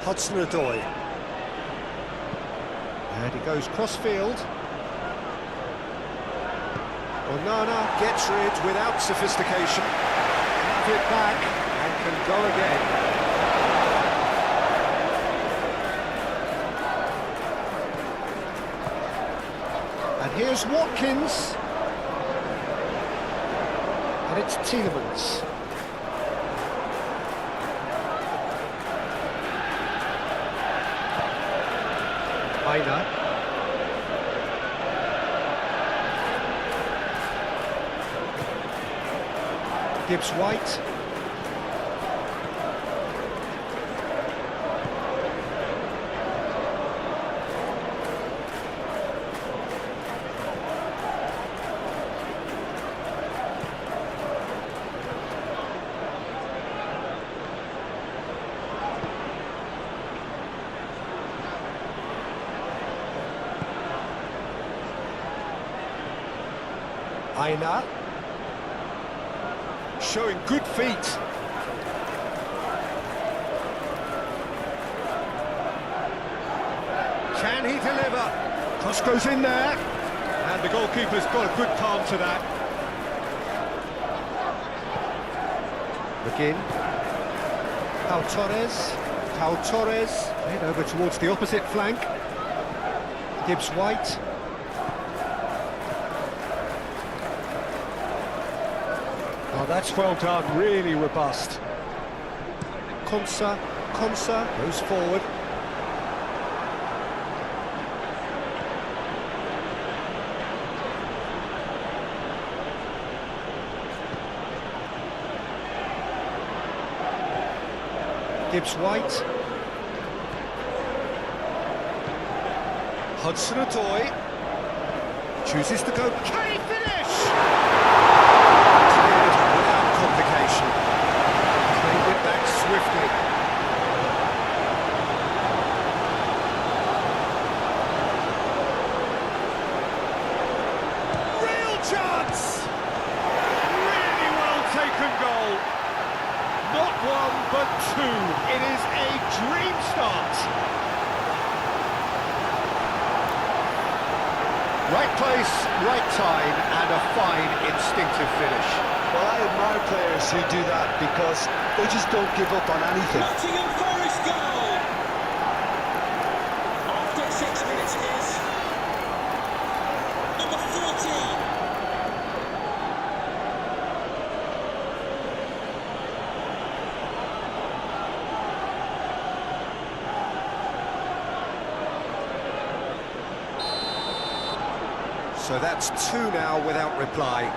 Hudson-Odoi. And he goes cross-field. Onana gets rid without sophistication. Have it back and can go again. And here's Watkins. And it's Tielemans. Aina. Gibbs-White. Aina. Showing good feet. Can he deliver? Cross goes in there. And the goalkeeper's got a good palm to that. McGinn. Pau Torres. Played over towards the opposite flank. Gibbs-White. Oh, that's well done, really robust. Konsa goes forward. Gibbs-White. Hudson-Odoi chooses to go. Can he finish? Cleared without complication. Claimed it back swiftly. Real chance! Really well taken goal. Not one, but two. It is a dream start. Right place, right time, and a fine, instinctive finish. Well, I admire players who do that because they just don't give up on anything. Nottingham Forest goal! After 6 minutes is number 14. So that's two now without reply.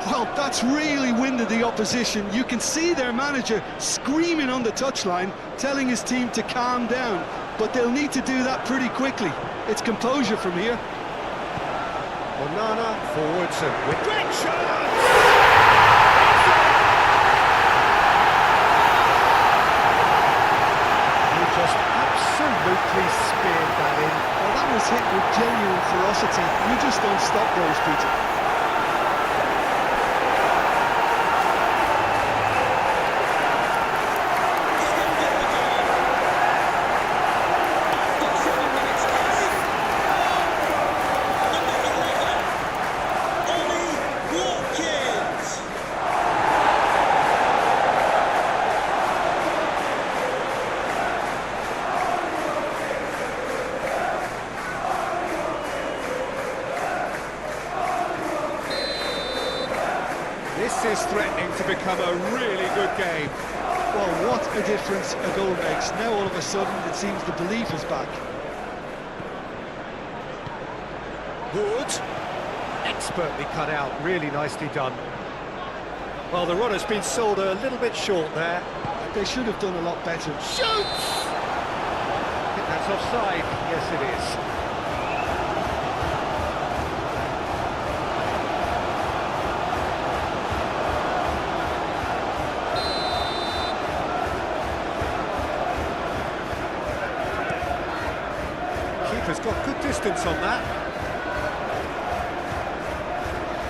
Well, that's really winded the opposition. You can see their manager screaming on the touchline, telling his team to calm down. But they'll need to do that pretty quickly. It's composure from here. Onana forwards and with great chance! He just absolutely speared that in. Well, that was hit with genuine ferocity. You just don't stop those, Peter. This is threatening to become a really good game. Well, what a difference a goal makes. Now all of a sudden it seems the belief is back. Wood, expertly cut out, really nicely done. Well, the runner's been sold a little bit short there. They should have done a lot better. Shoots! I think that's offside. Yes, it is. Keeper's got good distance on that.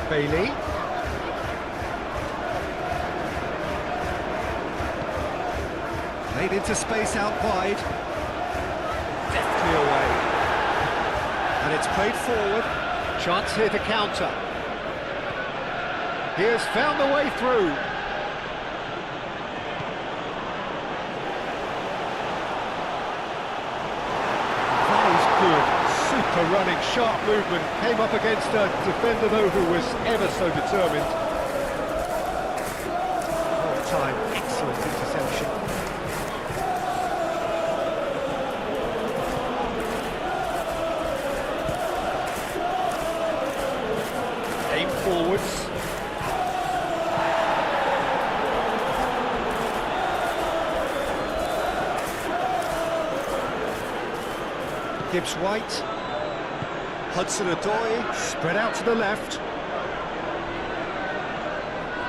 Bailey. Played into space out wide. nicely away. And it's played forward. Chance here to counter. He has found the way through. That is good. Super running, sharp movement. Came up against a defender, though, who was ever so determined. Well time, excellent interception. Aim forwards. Gibbs White. Hudson-Odoi spread out to the left.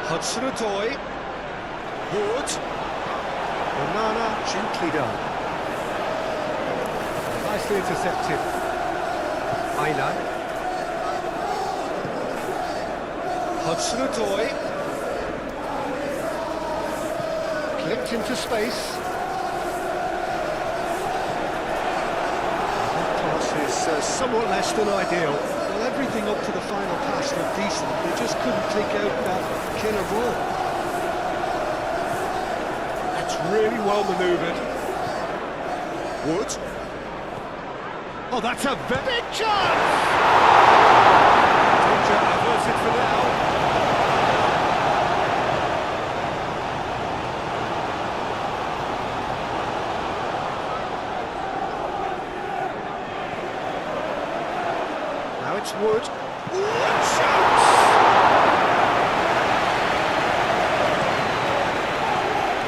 Hudson-Odoi. Wood. Onana, gently done. Nicely intercepted. Ayla. Hudson-Odoi. Clipped into space. Is somewhat less than ideal. Well, everything up to the final pass looked decent. They just couldn't click out that killer ball. That's really well manoeuvred. Wood. Oh, that's a very big chance! Danger averted for now. Now it's Wood. Wood shoots!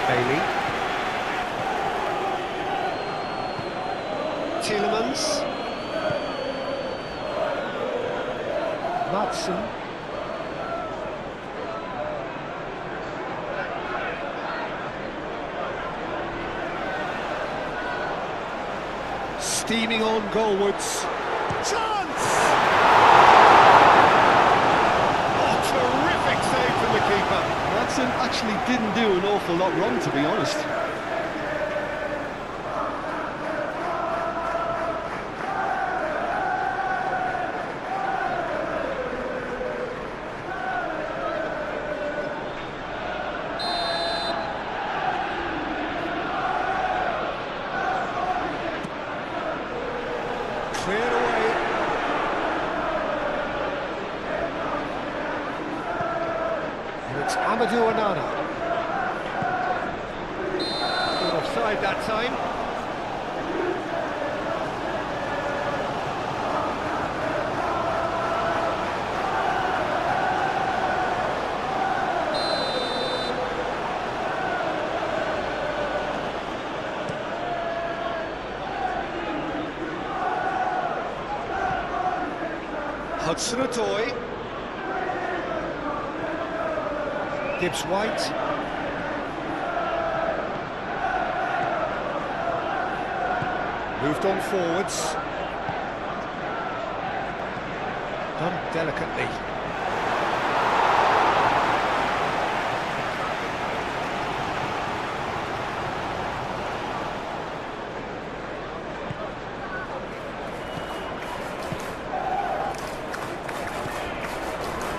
Bailey. Tielemans. Madsen. Steaming on goalwards. Chance! Oh, terrific save from the keeper. Watson actually didn't do an awful lot wrong, to be honest. Cleared away. And it's Amadou Onana. Offside that time. Hudson-Odoi. Gibbs White. Moved on forwards. Done delicately.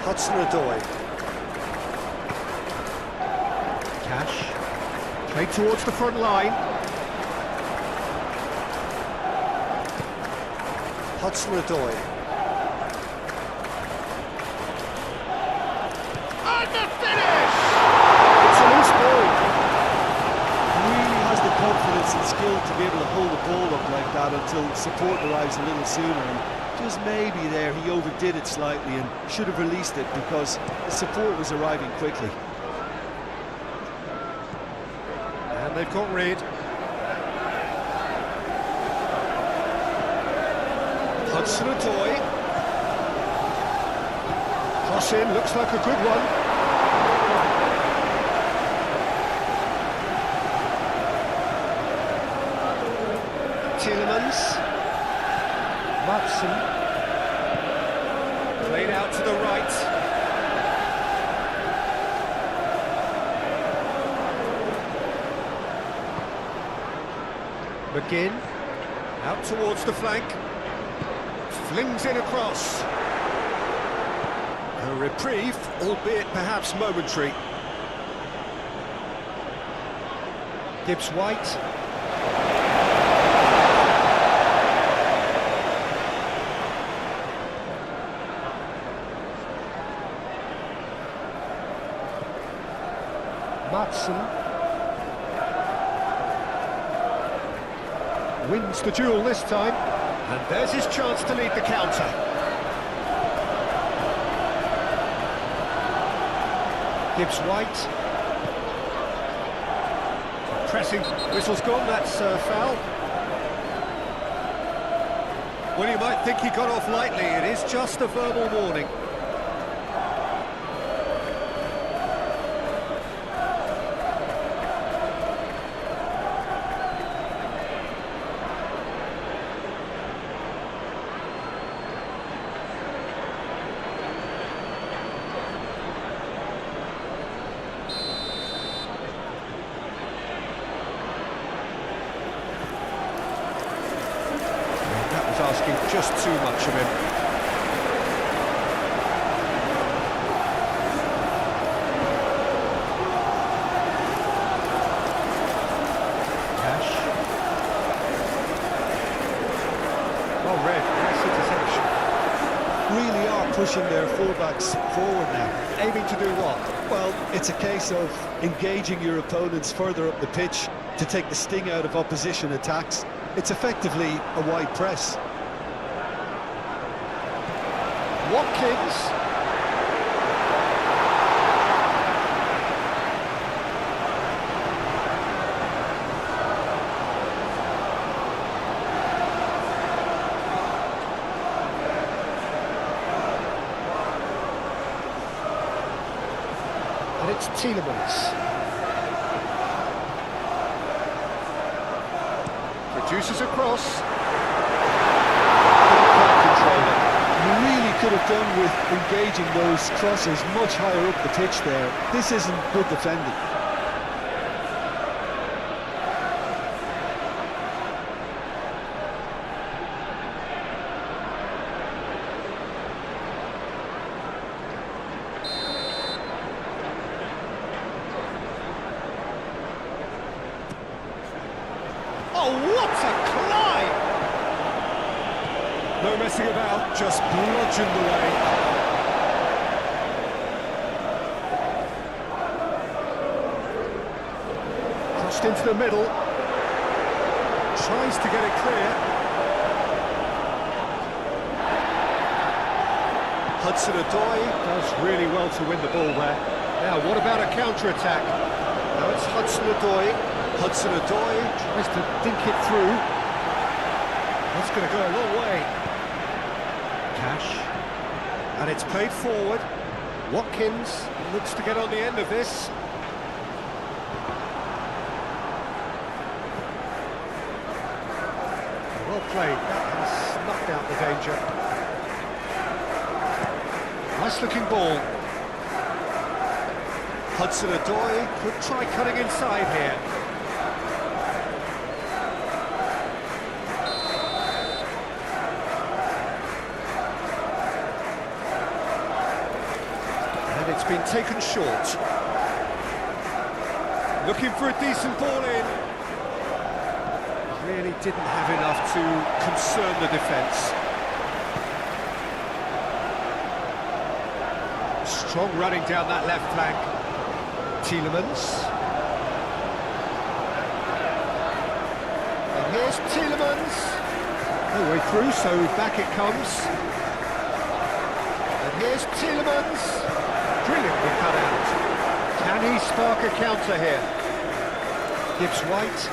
Hudson-Odoi. Cash. Played towards the front line. Hudson-Odoi. And the finish! It's a loose ball. Really has the confidence and skill to be able to hold the ball up like that until support arrives a little sooner. And just maybe there he overdid it slightly and should have released it because the support was arriving quickly. And they've got rid. Hudson-Odoi. Cross in, looks like a good one. Tielemans. Madsen. Played out to the right. McGinn. Out towards the flank. Flings in across. A reprieve, albeit perhaps momentary. Gibbs White. Matson wins the duel this time, and there's his chance to lead the counter. Gibbs White. Pressing, whistle's gone, that's foul. Well, you might think he got off lightly, it is just a verbal warning. Asking just too much of him. Cash. Well read, nice interception. Really are pushing their fullbacks forward now. Aiming to do what? Well, it's a case of engaging your opponents further up the pitch to take the sting out of opposition attacks. It's effectively a wide press. Watkins. And it's Tielemans. Produces a cross. You really could have done with engaging those crosses much higher up the pitch there. This isn't good defending. Oh, what a climb! No messing about, just bludgeoned away. Crossed into the middle. Tries to get it clear. Hudson-Odoi does really well to win the ball there. Now, what about a counter-attack? Now it's Hudson-Odoi. Hudson-Odoi tries to dink it through. That's going to go a long way. Cash. And it's played forward. Watkins looks to get on the end of this. Well played. That has snuffed out the danger. Nice looking ball. Hudson-Odoi could try cutting inside here. It's been taken short. Looking for a decent ball in. Really didn't have enough to concern the defence. Strong running down that left flank. Tielemans. And here's Tielemans. No way through, so back it comes. And here's Tielemans. Brilliantly cut out. Can he spark a counter here? Gibbs White.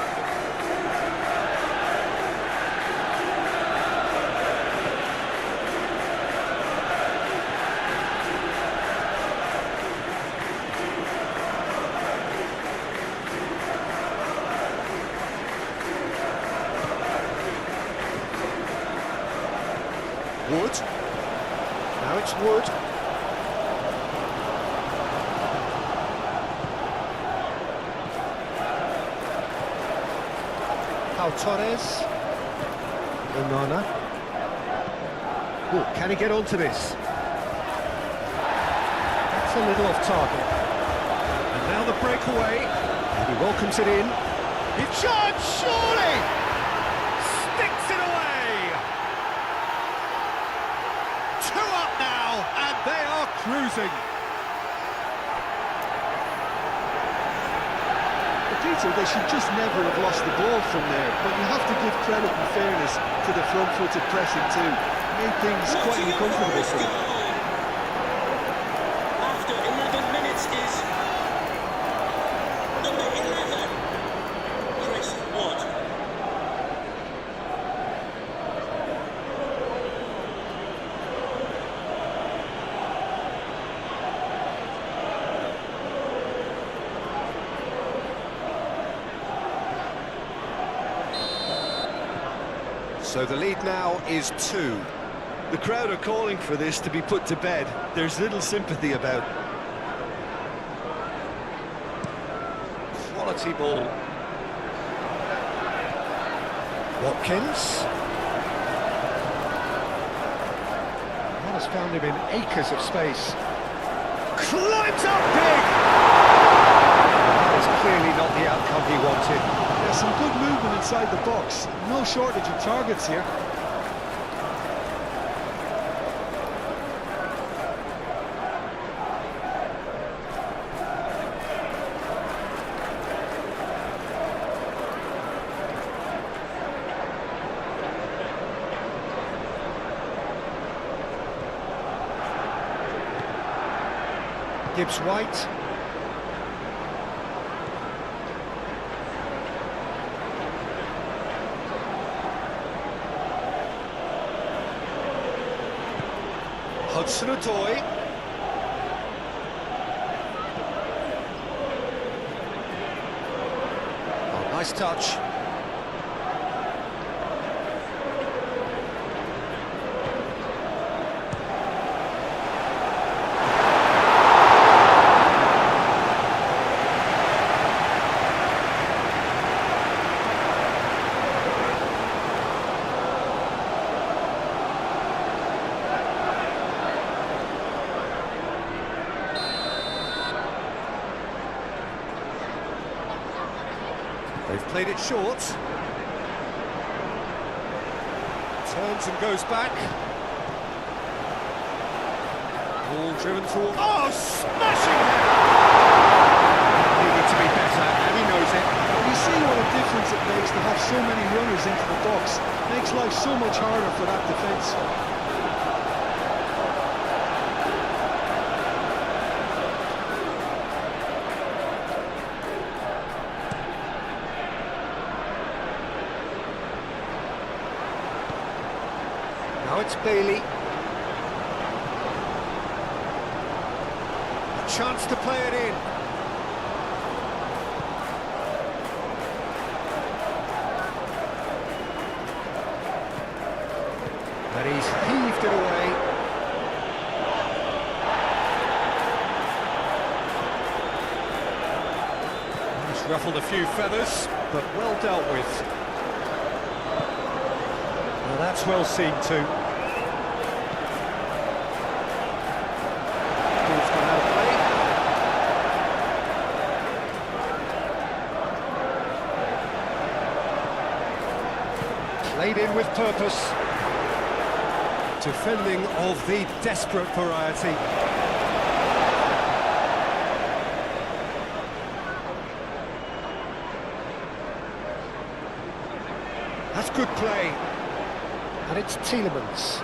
Wood. Now it's Wood. Torres. Onana. Oh, can he get onto this? That's a little off target. And now the breakaway. And he welcomes it in. He charged, surely! Sticks it away! 2 up now, and they are cruising. Peter, they should just never have lost the ball from there, but you have to give credit and fairness to the front-footed pressing too. Made things quite uncomfortable for them. After 11 minutes is number 11, Chris Wood. So the lead now is 2. The crowd are calling for this to be put to bed. There's little sympathy about. Quality ball. Watkins. That has found him in acres of space. Climbs up big! That is clearly not the outcome he wanted. There's some good movement inside the box. No shortage of targets here. Gibbs-White. Hudson-Odoi. Oh, nice touch. They've played it short. Turns and goes back. Ball driven toward... Oh, smashing header! Needed to be better, and he knows it. You see what a difference it makes to have so many runners into the box. Makes life so much harder for that defence. Now it's Bailey. A chance to play it in. And he's heaved it away. He's ruffled a few feathers, but well dealt with. Well, that's well seen too. Ball's gone out of play. Played in with purpose. Defending of the desperate variety. That's good play. And it's Tielemans.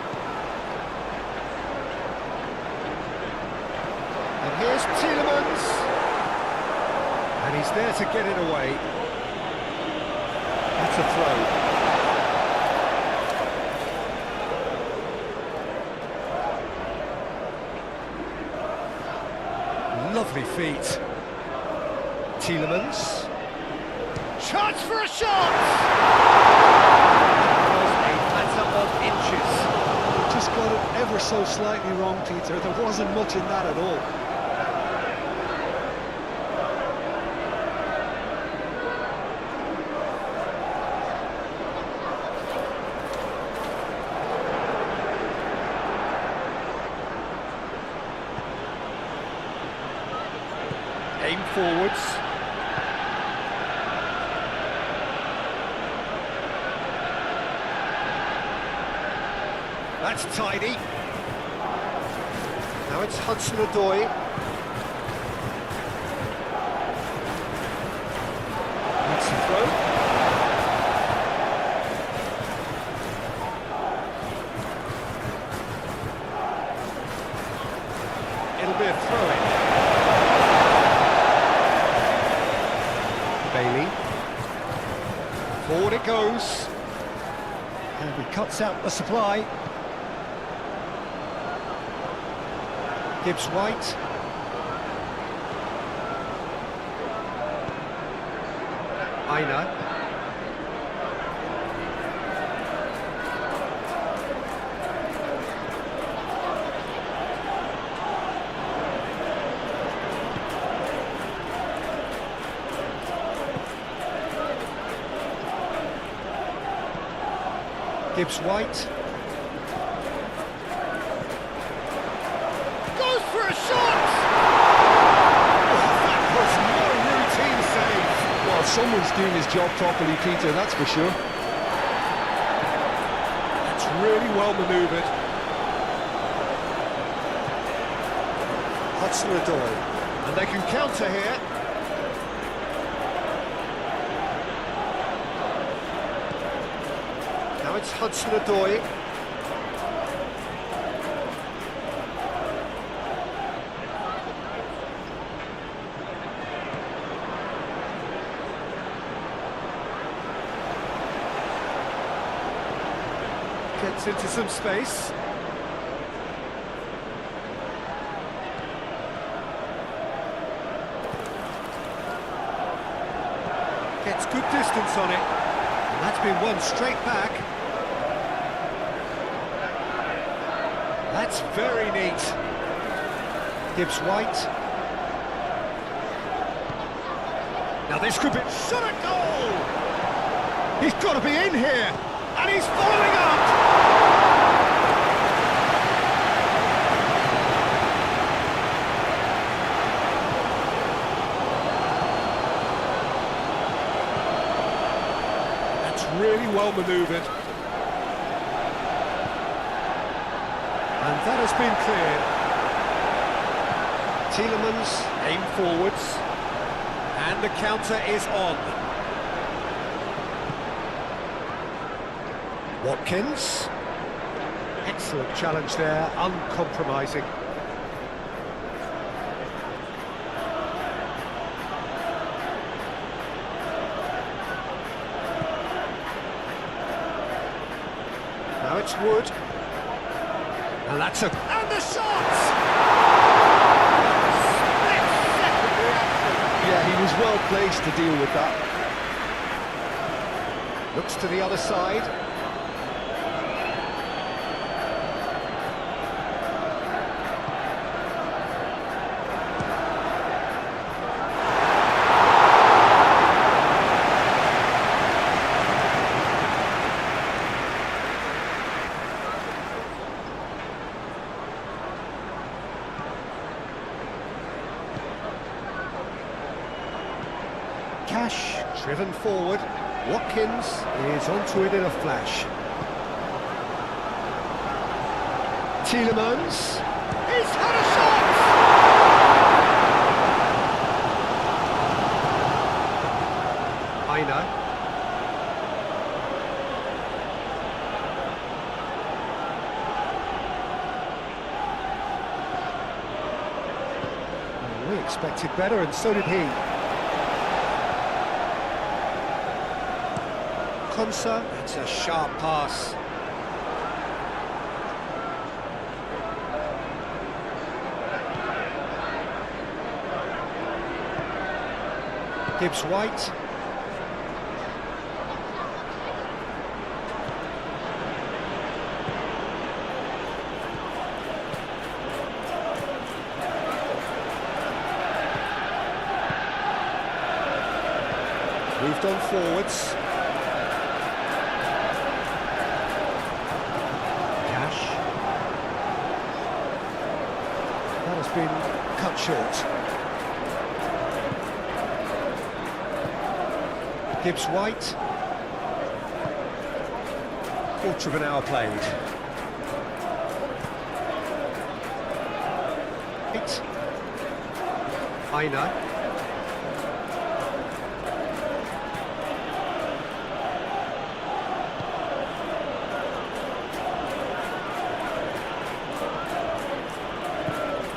And here's Tielemans. And he's there to get it away. That's a throw. Lovely feet. Tielemans. Chance for a shot! Inches. Just got it ever so slightly wrong, Peter. There wasn't much in that at all. aim forwards. That's tidy. Now it's Hudson-Odoi. That's the throw. It'll be a throw-in. Bailey. Forward it goes. And he cuts out the supply. Gibbs White. Aina. Gibbs White. Goes for a shot! Oh, that was no routine save. Well, someone's doing his job properly, Peter, that's for sure. That's really well manoeuvred. Hudson-Odoi. And they can counter here. Now it's Hudson-Odoi. Gets into some space. Gets good distance on it. And that's been won straight back. That's very neat. Gibbs White. Now this could be... Shot at goal! He's got to be in here! And he's following up! That's really well manoeuvred. And that has been cleared. Tielemans aim forwards. And the counter is on. Watkins. Excellent challenge there, uncompromising. Now it's Wood. And that's a... And the shot! Split-second reaction. Yeah, he was well placed to deal with that. Looks to the other side. Cash, driven forward. Watkins is onto it in a flash. Tielemans. He's had a shot! Aina. Well, we expected better, and so did he. Konsa, that's a sharp pass. Gibbs White. Moved on forwards. That has been cut short. Gibbs White. Quarter of an hour played. Aina.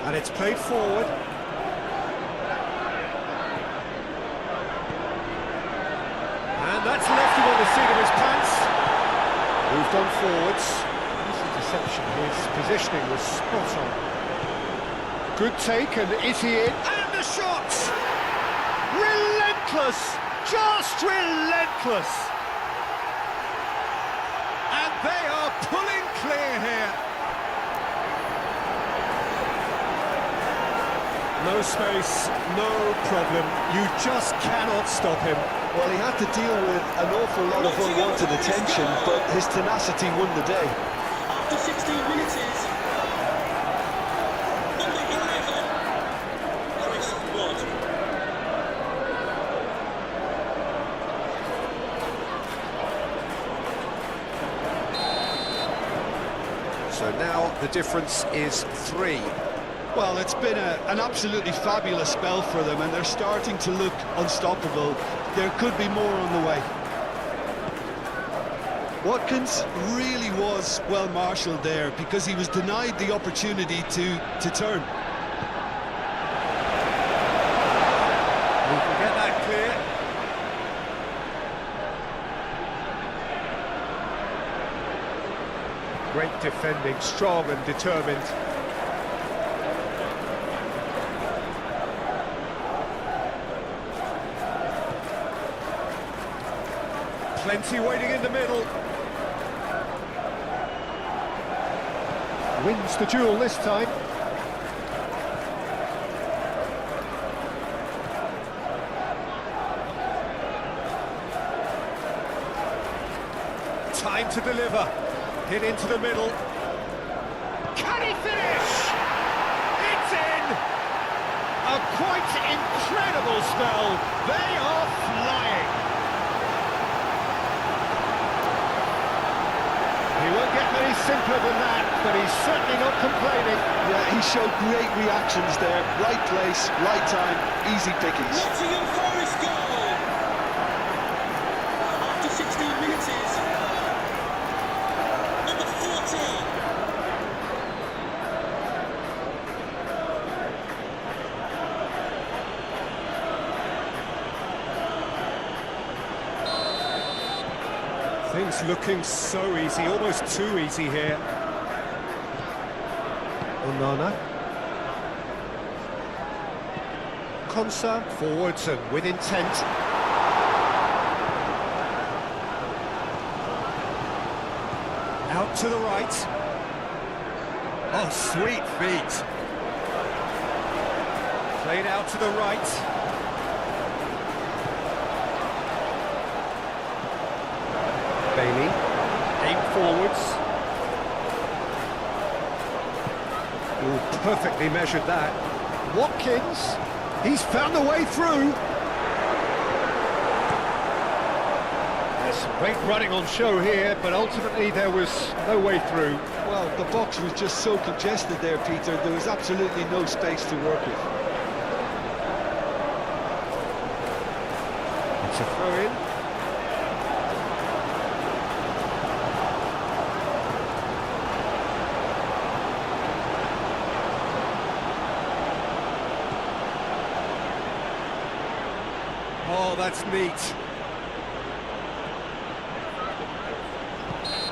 And it's played forward. And that's left him on the seat of his pants. Moved on forwards. Easy deception. His positioning was spot on. Good take, and is he in? And the shot! Relentless! Just relentless! And they are pulling clear here. No space, no problem. You just cannot stop him. Well, he had to deal with an awful lot of unwanted attention, but his tenacity won the day. After 16 minutes is number 11, Chris Wood. So now the difference is 3. Well, it's been an absolutely fabulous spell for them, and they're starting to look unstoppable. There could be more on the way. Watkins really was well marshalled there because he was denied the opportunity to turn. We can get that clear. Great defending, strong and determined. Plenty waiting in the middle. Wins the duel this time. Time to deliver. Hit into the middle. Can he finish? It's in! A quite incredible spell. They are flying. He won't get any simpler than that, but he's certainly not complaining. Yeah, he showed great reactions there. Right place, right time, easy pickings. Nottingham Forest goal! After 16 minutes is number 14. Things looking so easy, almost too easy here. Onana. Konsa, forwards and with intent. Out to the right. Oh, sweet feet. Played out to the right. Bailey, aim forwards. Oh, perfectly measured that. Watkins, he's found a way through. There's some great running on show here, but ultimately there was no way through. Well, the box was just so congested there, Peter. There was absolutely no space to work with. It's a throw-in. Oh, that's neat.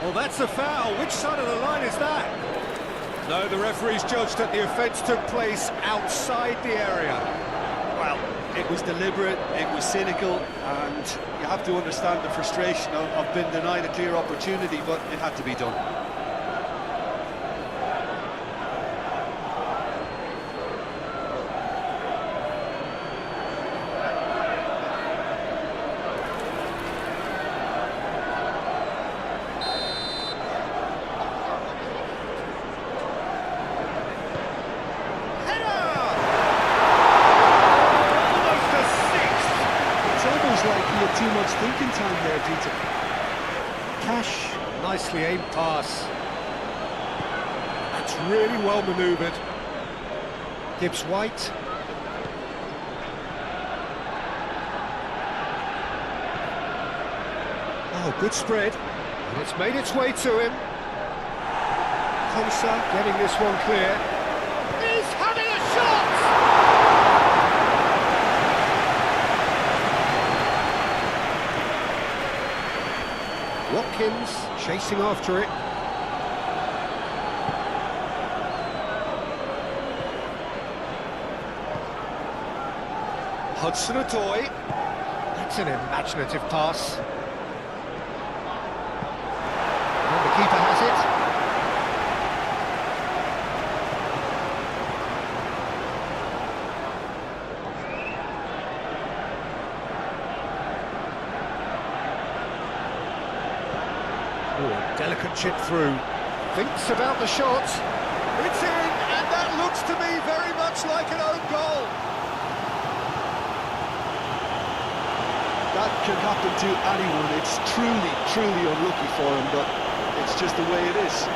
Well, that's a foul. Which side of the line is that? No, the referee's judged that the offence took place outside the area. Well, it was deliberate, it was cynical, and you have to understand the frustration of being denied a clear opportunity, but it had to be done. Too much thinking nicely aimed pass. That's really well manoeuvred. Gibbs White. Oh, good spread. And it's made its way to him. Konsa getting this one clear. He's having a shot! Watkins chasing after it. Hudson-Odoi. That's an imaginative pass. And the keeper has it. Delicate chip through. Thinks about the shot. It's in, and that looks to me very much like an own goal. That can happen to anyone. It's truly unlucky for him, but it's just the way it is.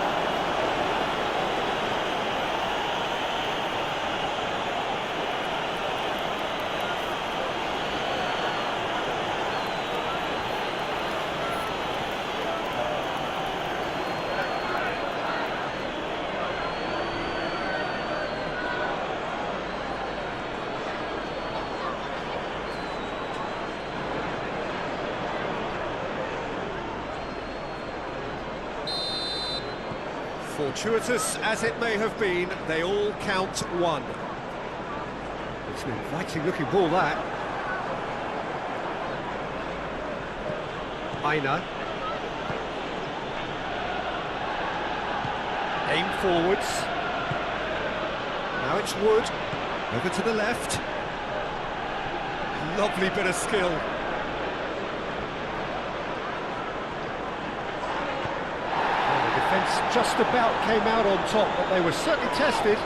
Fortuitous as it may have been, they all count one. It's an inviting looking ball, that. Aina. Aim forwards. Now it's Wood. Over to the left. Lovely bit of skill. Defence just about came out on top, but they were certainly tested.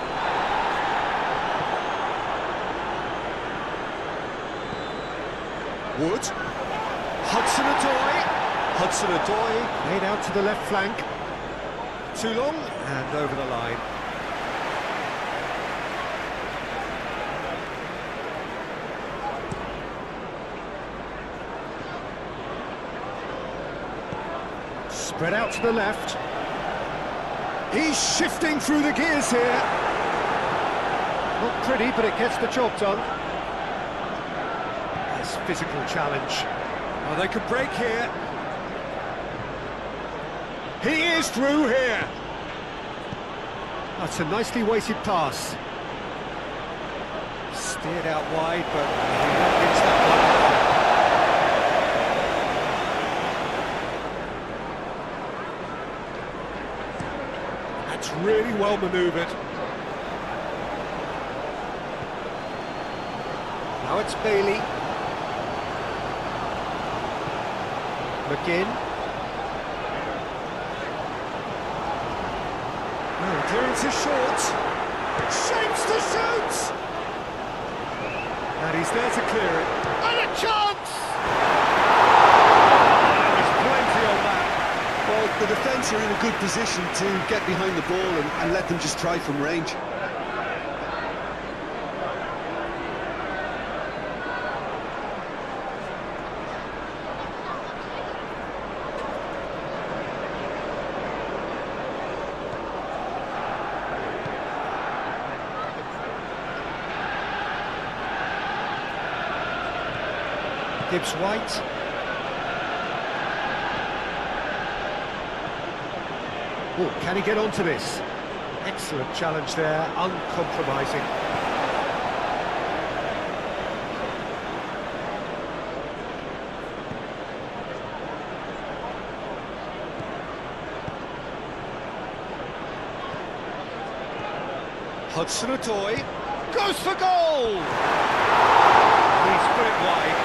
Wood. Hudson-Odoi. Hudson-Odoi made out to the left flank. Too long and over the line. Spread out to the left. He's shifting through the gears here. Not pretty, but it gets the job done. Nice physical challenge. Oh, they could break here. He is through here. That's a nicely weighted pass. Steered out wide, but he gets that one. That's really well manoeuvred. Now it's Bailey. McGinn. No, clearance is short. Shapes to shoot! And he's there to clear it. And a chance! There's plenty on that. Well, the defence are in a good position to get behind the ball and let them just try from range. Gibbs White. Oh, can he get onto this? Excellent challenge there, uncompromising. Hudson-Odoi goes for goal! He's put it wide.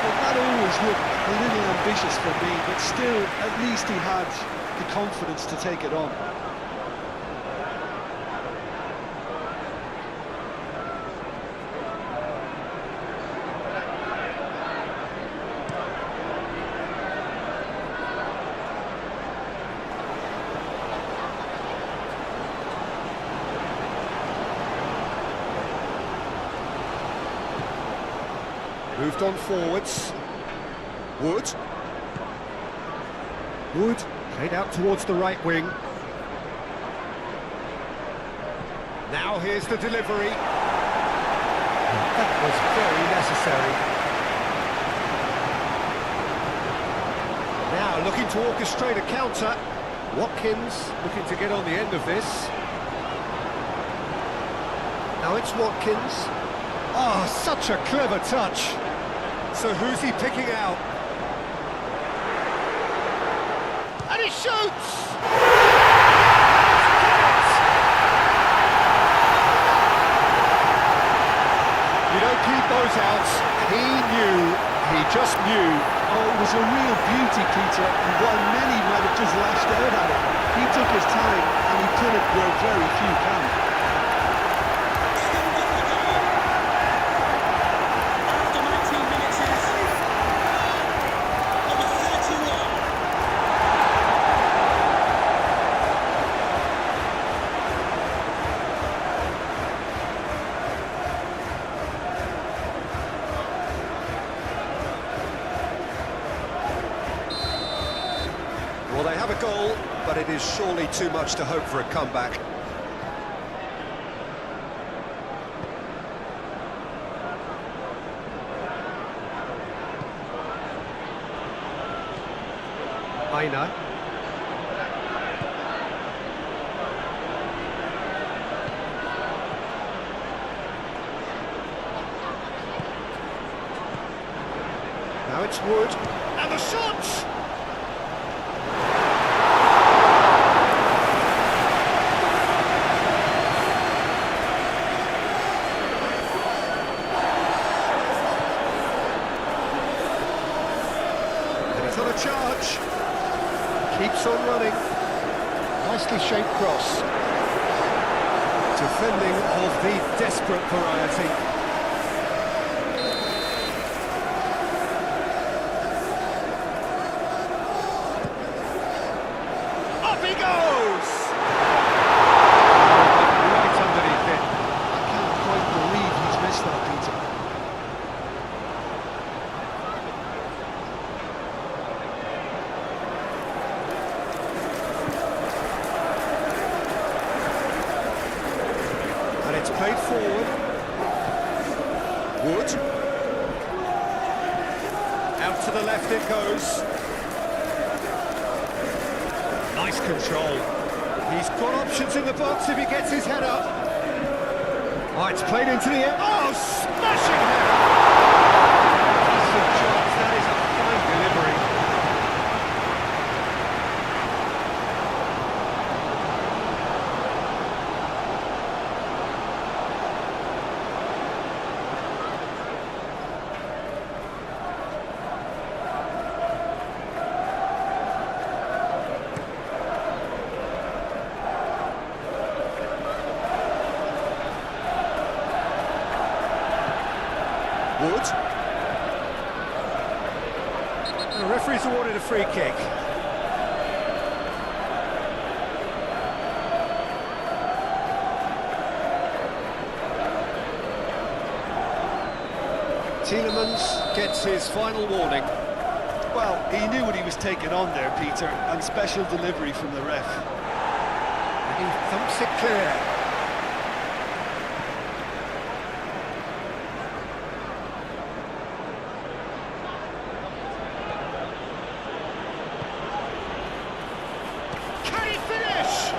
That always looked a little ambitious for me, but still, at least he had the confidence to take it on. Moved on forwards. Wood. Wood, played out towards the right wing. Now here's the delivery. That was very necessary. Now looking to orchestrate a counter. Watkins looking to get on the end of this. Now it's Watkins. Oh, such a clever touch. So who's he picking out? And he shoots! You don't keep those out. He knew, he just knew. Oh, it was a real beauty, Peter, and while many might have just lashed out at it, he took his time and he put it where very few can. Still got the goal. After 19 minutes, number 31. Well, they have a goal, but it is surely too much to hope for a comeback. Aina. Now it's Wood, and the shot! On a charge, keeps on running, nicely shaped cross, defending of the desperate variety. Up he goes! Right underneath it. I can't quite believe he's missed that, Peter. It's played forward. Wood. Out to the left it goes. Nice control. He's got options in the box if he gets his head up. Oh, it's played into the air. Oh, smashing header! Decent chance. That is a fine delivery. Wood. The referee's awarded a free kick. Tielemans gets his final warning. Well, he knew what he was taking on there, Peter, and special delivery from the ref. And he thumps it clear. Can he finish?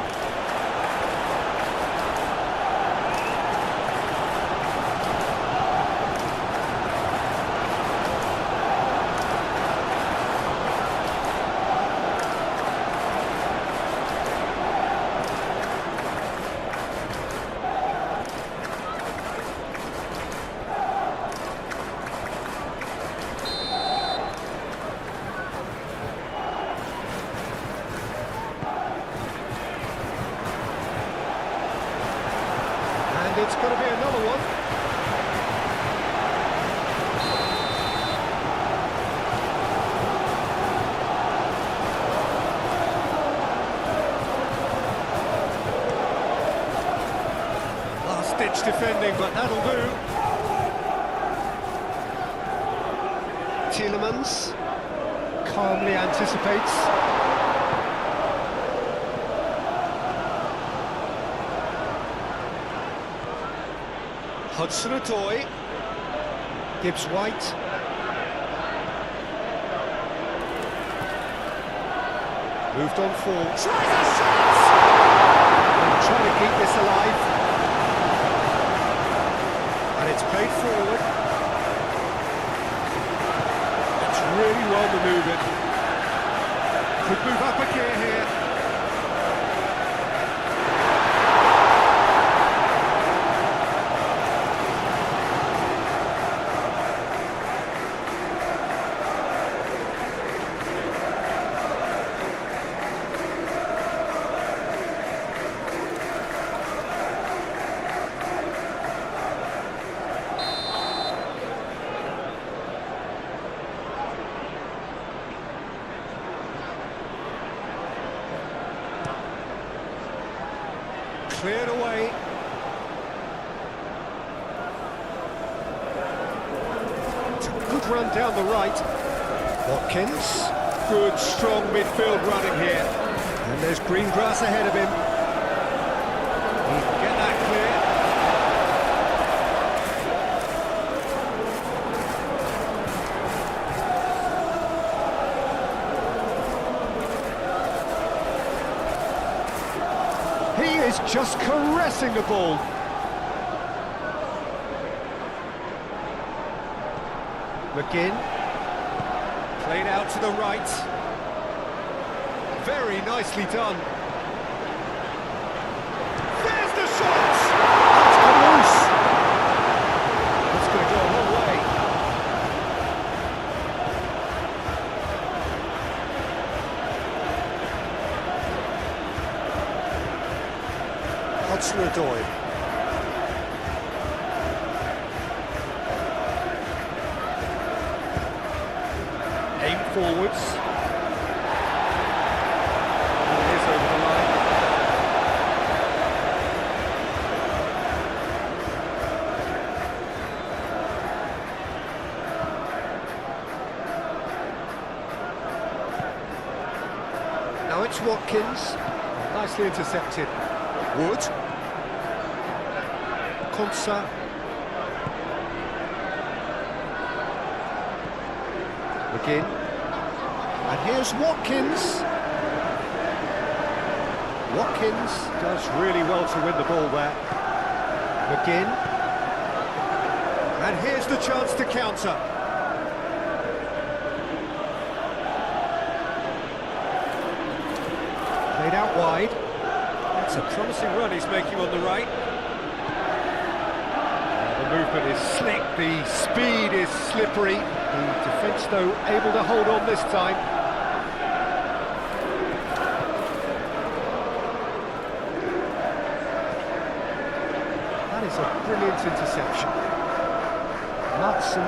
It's going to be another one. Last-ditch defending, but that'll do. Tielemans calmly anticipates. Hudson-Odoi, Gibbs-White. Moved on forward. Tries a shot! Trying to keep this alive. And it's played forward. That's really well manoeuvred. Could move up a gear here. Cleared away. It's a good run down the right. Watkins. Good, strong midfield running here. And there's green grass ahead of him. He can get that clear. He is just caressing the ball. McGinn. Played out to the right. Very nicely done. There's the shot! That's come loose. That's going to go a long way. Hudson-Odoi. Aim forwards. And it is over the line. Now it's Watkins. Nicely intercepted. Wood. Konsa. McGinn. And here's Watkins. Watkins does really well to win the ball there. McGinn. And here's the chance to counter. Played out wide. That's a promising run he's making on the right. The movement is slick, the speed is slippery. The defence, though, able to hold on this time. That is a brilliant interception. Knudsen.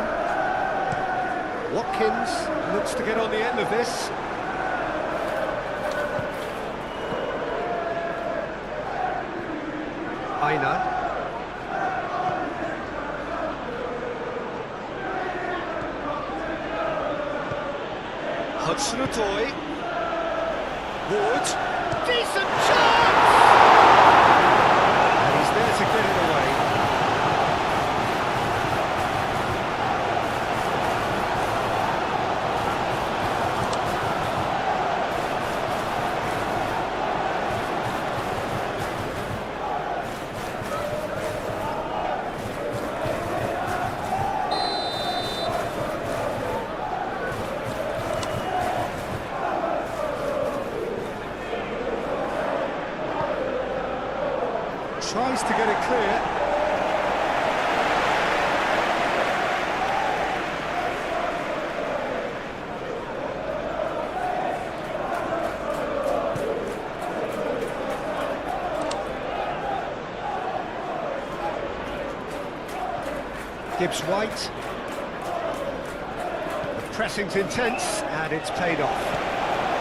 Watkins looks to get on the end of this. Aina. Hudson-Odoi. Wood. Decent chance! And he's there to get it away. Tries to get it clear. Gibbs-White. The pressing's intense and it's paid off.